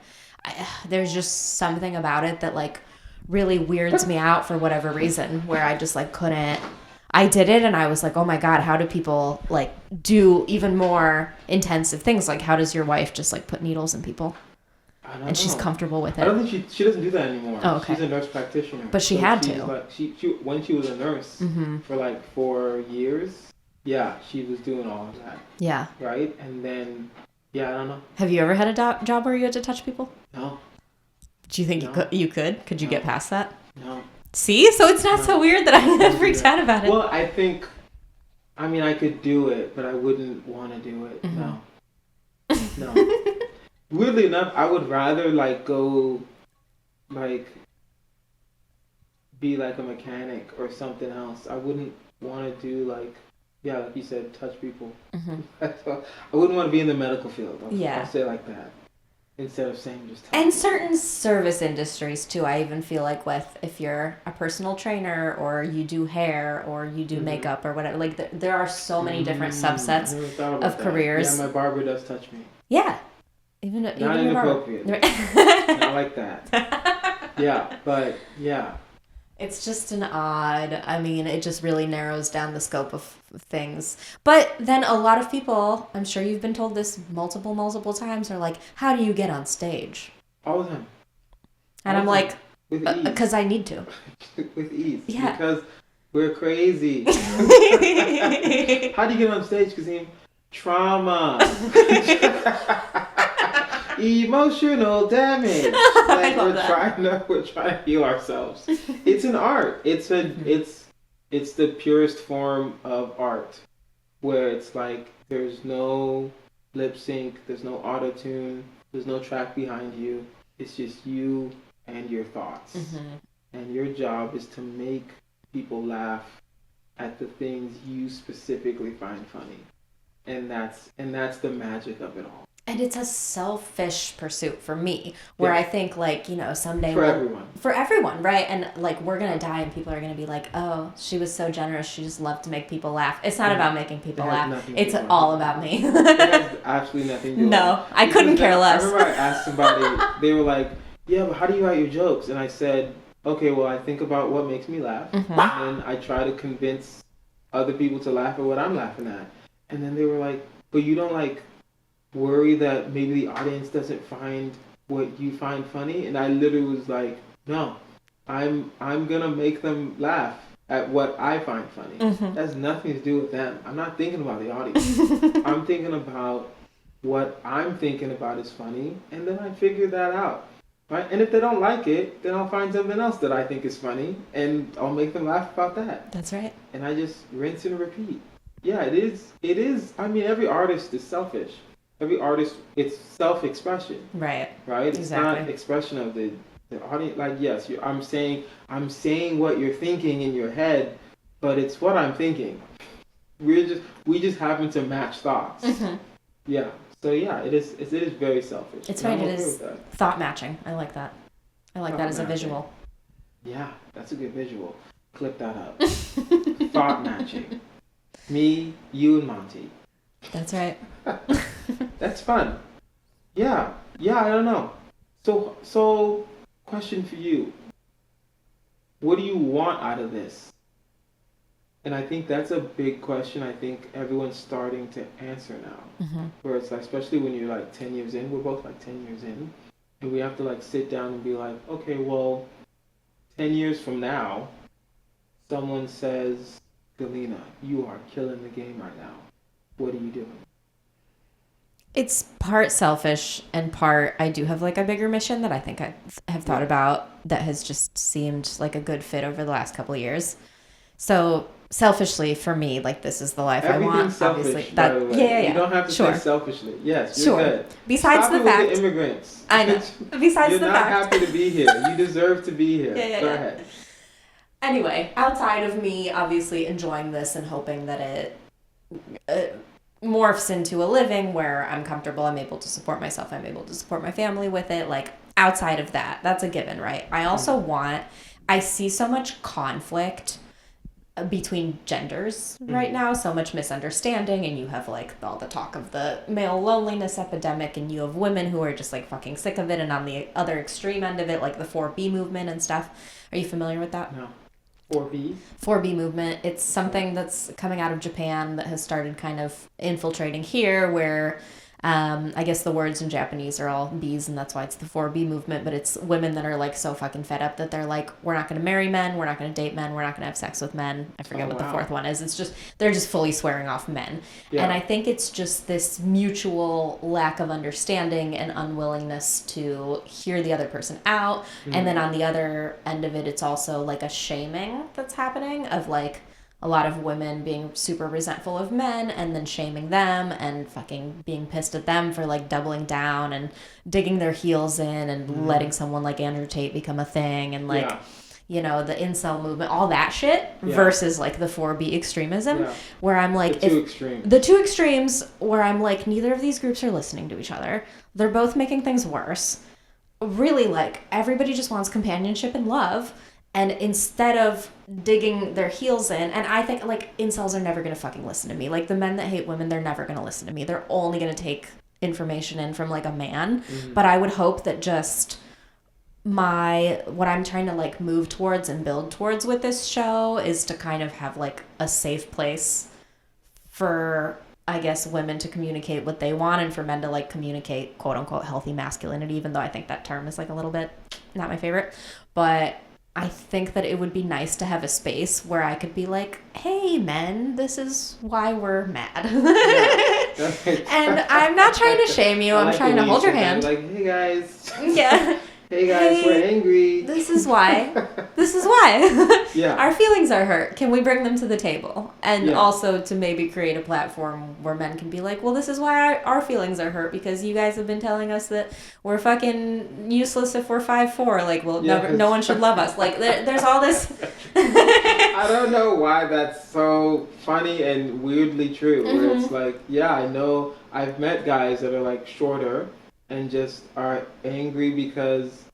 There's just something about it that like really weirds me out for whatever reason, where I just like couldn't. I did it and I was like, oh my God, how do people like do even more intensive things? Like, how does your wife just like put needles in people? I don't know. She's comfortable with it. I don't think she doesn't do that anymore. Oh, okay. She's a nurse practitioner. But she had to. Like, she when she was a nurse for like 4 years, she was doing all of that. Yeah. Right? And then, I don't know. Have you ever had a job where you had to touch people? No. Do you think you could? Could you get past that? No. See? So it's not so weird that I freaked out about it. Well, I could do it, but I wouldn't want to do it. Mm-hmm. No. Weirdly enough, I would rather like go like be like a mechanic or something else. I wouldn't want to do like you said, touch people. Mm-hmm. I wouldn't want to be in the medical field. I'll say it like that. Instead of saying just touch and people. Certain service industries too, I even feel like if you're a personal trainer or you do hair or you do makeup or whatever, like there are so many different subsets of careers. Yeah, my barber does touch me. Yeah. Even inappropriate. Not like that. But it's just an odd. I mean, it just really narrows down the scope of things. But then a lot of people, I'm sure you've been told this multiple times, are like, "How do you get on stage?" All the time. And I'm like, because I need to. With ease. Yeah. Because we're crazy. How do you get on stage, Kazeem? Trauma. Emotional damage. Like we're trying to heal ourselves. It's an art. It's the purest form of art, where it's like there's no lip sync, there's no auto tune, there's no track behind you. It's just you and your thoughts, and your job is to make people laugh at the things you specifically find funny, and that's the magic of it all. And it's a selfish pursuit for me, where I think, like, someday... For everyone, right? And, like, we're going to die and people are going to be like, oh, she was so generous. She just loved to make people laugh. It's not about making people laugh. It's all about me. It has absolutely nothing to do with it. No, I couldn't care less. I remember I asked somebody, they were like, yeah, but how do you write your jokes? And I said, okay, well, I think about what makes me laugh. And I try to convince other people to laugh at what I'm laughing at. And then they were like, but you don't, like... worry that maybe the audience doesn't find what you find funny, and I literally was like, no, I'm gonna make them laugh at what I find funny. That has nothing to do with them. I'm not thinking about the audience. I'm thinking about what I'm thinking about is funny, and then I figure that out, right? And if they don't like it, then I'll find something else that I think is funny, and I'll make them laugh about that. That's right. And I just rinse and repeat. Yeah, it is. I mean, every artist is selfish. Every artist, it's self-expression. Right. It's exactly. not expression of the audience. Like, yes, I'm saying what you're thinking in your head, but it's what I'm thinking. We just happen to match thoughts. Yeah. So yeah, it is very selfish. It's right. It is thought matching. I like that. I like that as a visual. Yeah, that's a good visual. Clip that up. Thought matching. Me, you, and Monty. That's right. That's fun. Yeah, I don't know. So, question for you. What do you want out of this? And I think that's a big question I think everyone's starting to answer now. Where it's like, especially when you're like 10 years in, we're both like 10 years in, and we have to like sit down and be like, okay, well, 10 years from now, someone says, Galina, you are killing the game right now. What are you doing? It's part selfish and part I do have like a bigger mission that I think I have thought about that has just seemed like a good fit over the last couple of years. So selfishly for me, like this is the life I want. Everything's selfish, Obviously, by the way. yeah. You don't have to Sure. say selfishly. Yes, you're good. Besides Stop the it fact, with the immigrants. I know. Besides you're the not fact, happy to be here. You deserve to be here. Go ahead. Anyway, outside of me obviously enjoying this and hoping that it morphs into a living where I'm comfortable, I'm able to support myself, I'm able to support my family with it, like outside of that, that's a given, right? I also I see so much conflict between genders right now, so much misunderstanding, and you have like all the talk of the male loneliness epidemic, and you have women who are just like fucking sick of it, and on the other extreme end of it, like the 4B movement and stuff. Are you familiar with that? No. 4B? 4B movement. It's something that's coming out of Japan that has started kind of infiltrating here, where I guess the words in Japanese are all B's, and that's why it's the 4B movement, but it's women that are like so fucking fed up that they're like, we're not going to marry men, we're not going to date men, we're not going to have sex with men. I forget what the fourth one is. It's just, they're just fully swearing off men. Yeah. And I think it's just this mutual lack of understanding and unwillingness to hear the other person out. And then on the other end of it, it's also like a shaming that's happening of like, a lot of women being super resentful of men and then shaming them and fucking being pissed at them for like doubling down and digging their heels in and letting someone like Andrew Tate become a thing and like, you know, the incel movement, all that shit versus like the 4B extremism where I'm like, the two extremes where I'm like, neither of these groups are listening to each other. They're both making things worse. Really, like everybody just wants companionship and love. And instead of digging their heels in, and I think, like, incels are never going to fucking listen to me. Like, the men that hate women, they're never going to listen to me. They're only going to take information in from, like, a man. But I would hope that just what I'm trying to, like, move towards and build towards with this show is to kind of have, like, a safe place for, I guess, women to communicate what they want and for men to, like, communicate, quote-unquote, healthy masculinity, even though I think that term is, like, a little bit not my favorite. But I think that it would be nice to have a space where I could be like, hey, men, this is why we're mad. And I'm not trying to shame you. I'm trying to hold your hand. Like, hey, guys. Yeah. Hey, guys, we're angry. This is why. This is why. Yeah. Our feelings are hurt. Can we bring them to the table? And also to maybe create a platform where men can be like, well, this is why our feelings are hurt because you guys have been telling us that we're fucking useless if we're 5'4". Like, well, no one should love us. Like, there's all this. I don't know why that's so funny and weirdly true. Where it's like, yeah, I know I've met guys that are like shorter and just are angry because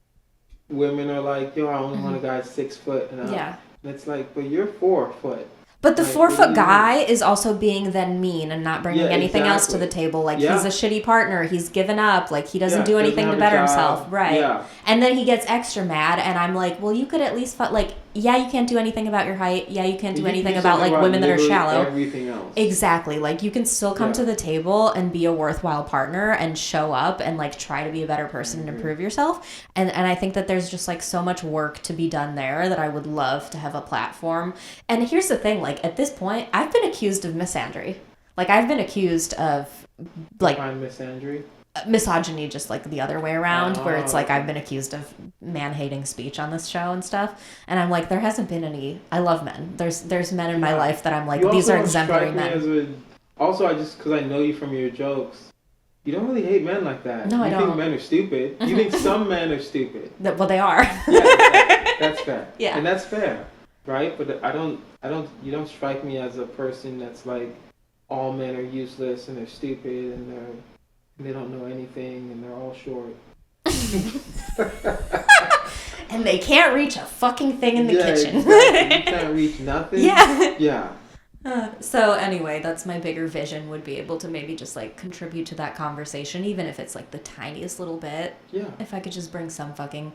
women are like, yo, I only want a guy 6 foot and up. Yeah. And it's like, but you're 4 foot. But the like, 4 foot guy is also being then mean and not bringing anything else to the table. Like he's a shitty partner. He's given up. Like he doesn't do anything to better himself. Right. Yeah. And then he gets extra mad and I'm like, well, you could at least like, yeah, you can't do anything about your height. Yeah, you can't do anything about like women that are shallow. Everything else. Exactly. Like you can still come to the table and be a worthwhile partner and show up and like try to be a better person and improve yourself. And I think that there's just like so much work to be done there that I would love to have a platform. And here's the thing, like at this point, I've been accused of misandry. Like I've been accused of like misandry. Misogyny, just like the other way around, where it's like I've been accused of man-hating speech on this show and stuff, and I'm like, there hasn't been any. I love men. There's men in my life that I'm like, these are exemplary men. Also, because I know you from your jokes, you don't really hate men like that. No, I don't. You think men are stupid. You think some men are stupid. Well, they are. Yeah, that's fair. Yeah, and that's fair, right? But I don't. You don't strike me as a person that's like, all men are useless and they're stupid and they don't know anything and they're all short. And they can't reach a fucking thing in the kitchen. Exactly. You can't reach nothing. Yeah. Yeah. So anyway, that's my bigger vision, would be able to maybe just like contribute to that conversation, even if it's like the tiniest little bit. Yeah. If I could just bring some fucking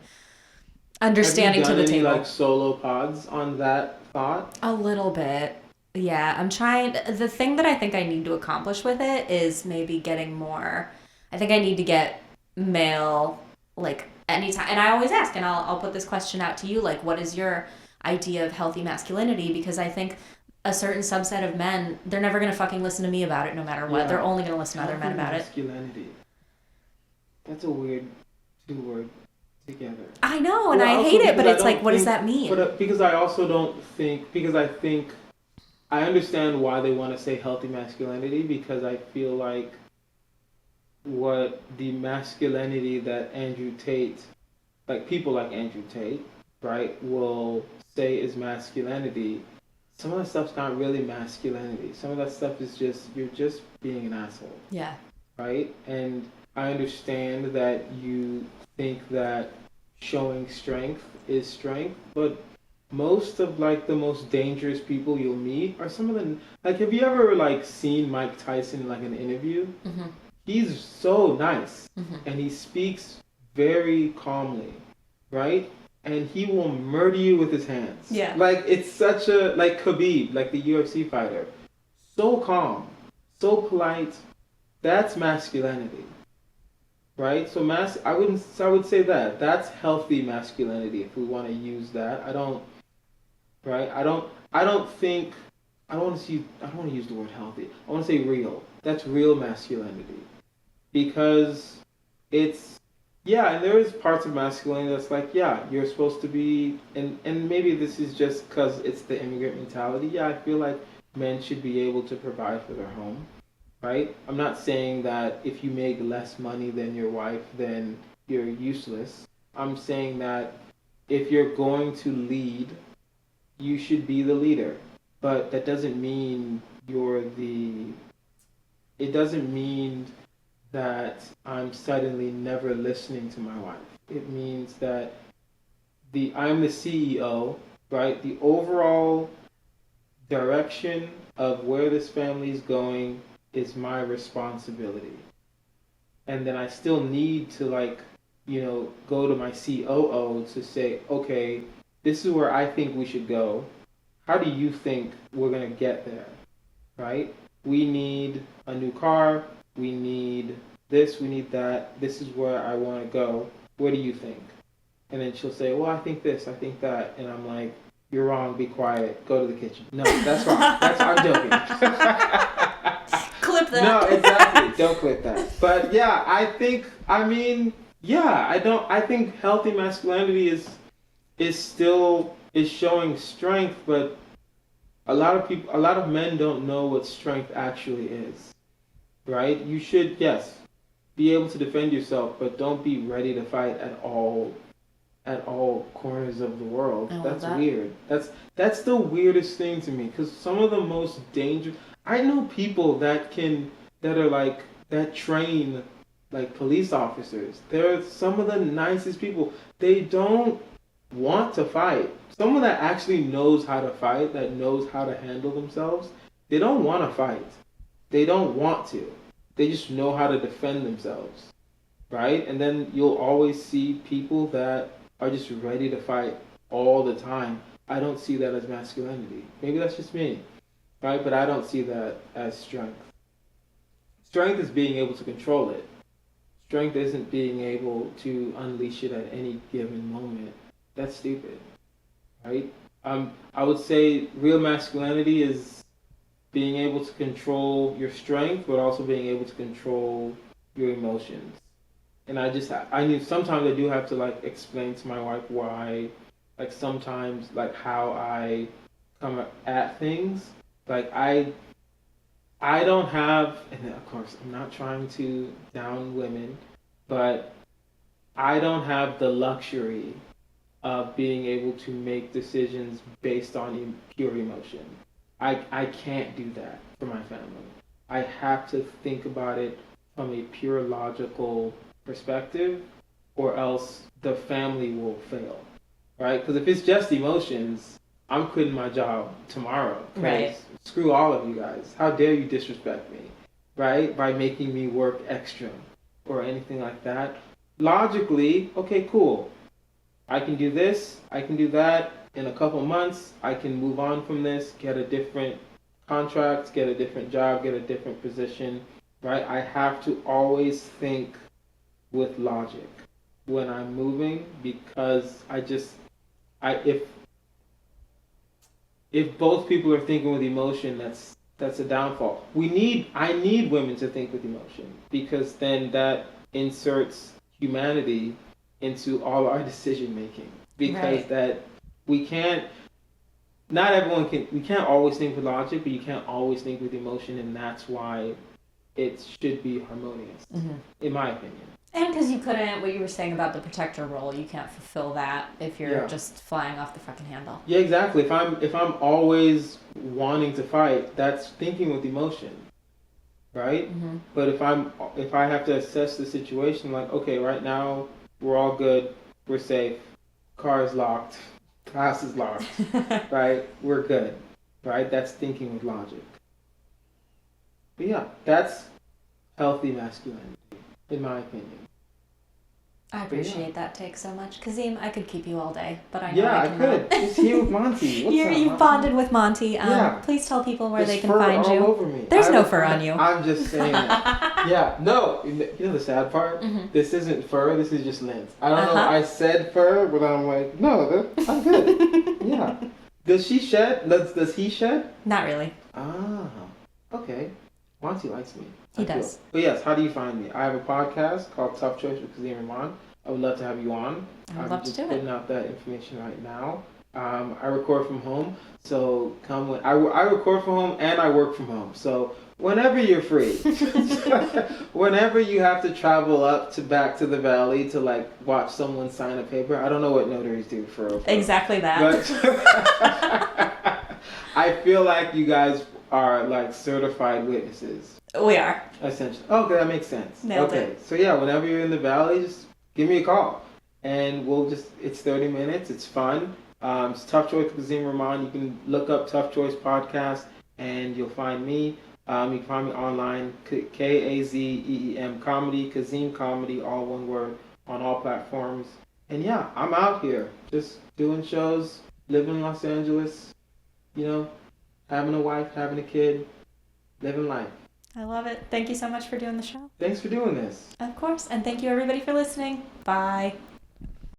understanding to the table. Have you done any like solo pods on that thought? A little bit. Yeah, I'm trying. The thing that I think I need to accomplish with it is maybe getting more. I think I need to get male, like, anytime. And I always ask, and I'll put this question out to you, like, what is your idea of healthy masculinity? Because I think a certain subset of men, they're never going to fucking listen to me about it no matter what. Yeah. They're only going to listen to other men about it. Masculinity. That's a weird 2 word together. I I know, and I hate it, but it's like, what does that mean? But because I also don't think, because I think I understand why they want to say healthy masculinity, because I feel like what the masculinity that Andrew Tate, like people like Andrew Tate, right, will say is masculinity, some of that stuff's not really masculinity. Some of that stuff is just, you're just being an asshole. Yeah. Right? And I understand that you think that showing strength is strength, but most of like the most dangerous people you'll meet are some of the, like, have you ever like seen Mike Tyson in like an interview? Mm-hmm. He's so nice, mm-hmm. and he speaks very calmly, right? And he will murder you with his hands. Yeah. Like, it's such a, like Khabib, like the UFC fighter. So calm, so polite. That's masculinity. Right? So I would say that. That's healthy masculinity if we want to use that. I don't think, I don't want to use the word healthy. I want to say real. That's real masculinity. Because it's, yeah, and there is parts of masculinity that's like, yeah, you're supposed to be, and maybe this is just because it's the immigrant mentality. Yeah, I feel like men should be able to provide for their home, right? I'm not saying that if you make less money than your wife, then you're useless. I'm saying that if you're going to lead, you should be the leader. But that doesn't mean it doesn't mean that I'm suddenly never listening to my wife. It means that I'm the CEO, right? The overall direction of where this family is going is my responsibility. And then I still need to go to my COO to say, okay, this is where I think we should go. How do you think we're going to get there, right? We need a new car. We need this. We need that. This is where I want to go. What do you think? And then she'll say, well, I think this. I think that. And I'm like, you're wrong. Be quiet. Go to the kitchen. No, that's wrong. I'm joking. Clip that. No, exactly. Don't clip that. But yeah, I think healthy masculinity is showing strength, but a lot of men don't know what strength actually is, right? You should, yes, be able to defend yourself, but don't be ready to fight at all corners of the world. That's weird. That's the weirdest thing to me, because some of the most dangerous, I know people that train like police officers. They're some of the nicest people. They don't want to fight. Someone that actually knows how to fight, that knows how to handle themselves, they don't want to fight. They don't want to. They just know how to defend themselves, right? And then you'll always see people that are just ready to fight all the time. I don't see that as masculinity. Maybe that's just me, right? But I don't see that as strength. Strength is being able to control it. Strength isn't being able to unleash it at any given moment. That's stupid, right? I would say real masculinity is being able to control your strength, but also being able to control your emotions. And sometimes I do have to like explain to my wife why, like sometimes like how I come at things. Like I don't have, and of course I'm not trying to down women, but I don't have the luxury of being able to make decisions based on pure emotion. I can't do that for my family. I have to think about it from a pure logical perspective, or else the family will fail, right? Because if it's just emotions, I'm quitting my job tomorrow. Right. Screw all of you guys. How dare you disrespect me, right? By making me work extra or anything like that. Logically, okay, cool. I can do this, I can do that. In a couple months, I can move on from this, get a different contract, get a different job, get a different position, right? I have to always think with logic when I'm moving, because if both people are thinking with emotion, that's a downfall. I need women to think with emotion, because then that inserts humanity into all our decision making, because Right. that we can't. Not everyone can. We can't always think with logic, but you can't always think with emotion, and that's why it should be harmonious, in my opinion. And because you couldn't, what you were saying about the protector role, you can't fulfill that if you're Yeah. just flying off the fucking handle. Yeah, exactly. If I'm always wanting to fight, that's thinking with emotion, right? But if I have to assess the situation, like, okay, right now we're all good, we're safe, car is locked, house is locked, right? We're good, right? That's thinking with logic. But yeah, that's healthy masculinity, in my opinion. I appreciate that take so much. Kazeem, I could keep you all day, but I know Yeah, I I cannot. could. Just here with Monty. What's up, You've Monty? bonded with Monty. Yeah. Please tell people where There's they can fur find all you. over me. There's no fur on you. I'm just saying that. Yeah, no. You know the sad part? This isn't fur. This is just lint. I don't know. I said fur, but I'm like, no, I'm good. Yeah. Does she shed? Does he shed? Not really. Ah, okay. Monty likes me. He does. But yes, how do you find me? I have a podcast called Tough Choice with Kazeem Rahman. I would love to have you on. I would love to do I'm just it. putting out that information right now. I record from home, so come when I record from home and I work from home. So whenever you're free, whenever you have to travel back to the valley to like watch someone sign a paper, I don't know what notaries do for Exactly that. But I feel like you guys are like certified witnesses. We are. Essentially. Okay, that makes sense. Nailed okay. So yeah, whenever you're in the valley, just give me a call. And it's 30 minutes. It's fun. It's Tough Choice with Kazeem Rahman. You can look up Tough Choice Podcast and you'll find me. You can find me online, Kazeem Comedy, Kazeem Comedy, all one word, on all platforms. And yeah, I'm out here just doing shows, living in Los Angeles, having a wife, having a kid, living life. I love it. Thank you so much for doing the show. Thanks for doing this. Of course. And thank you everybody for listening. Bye.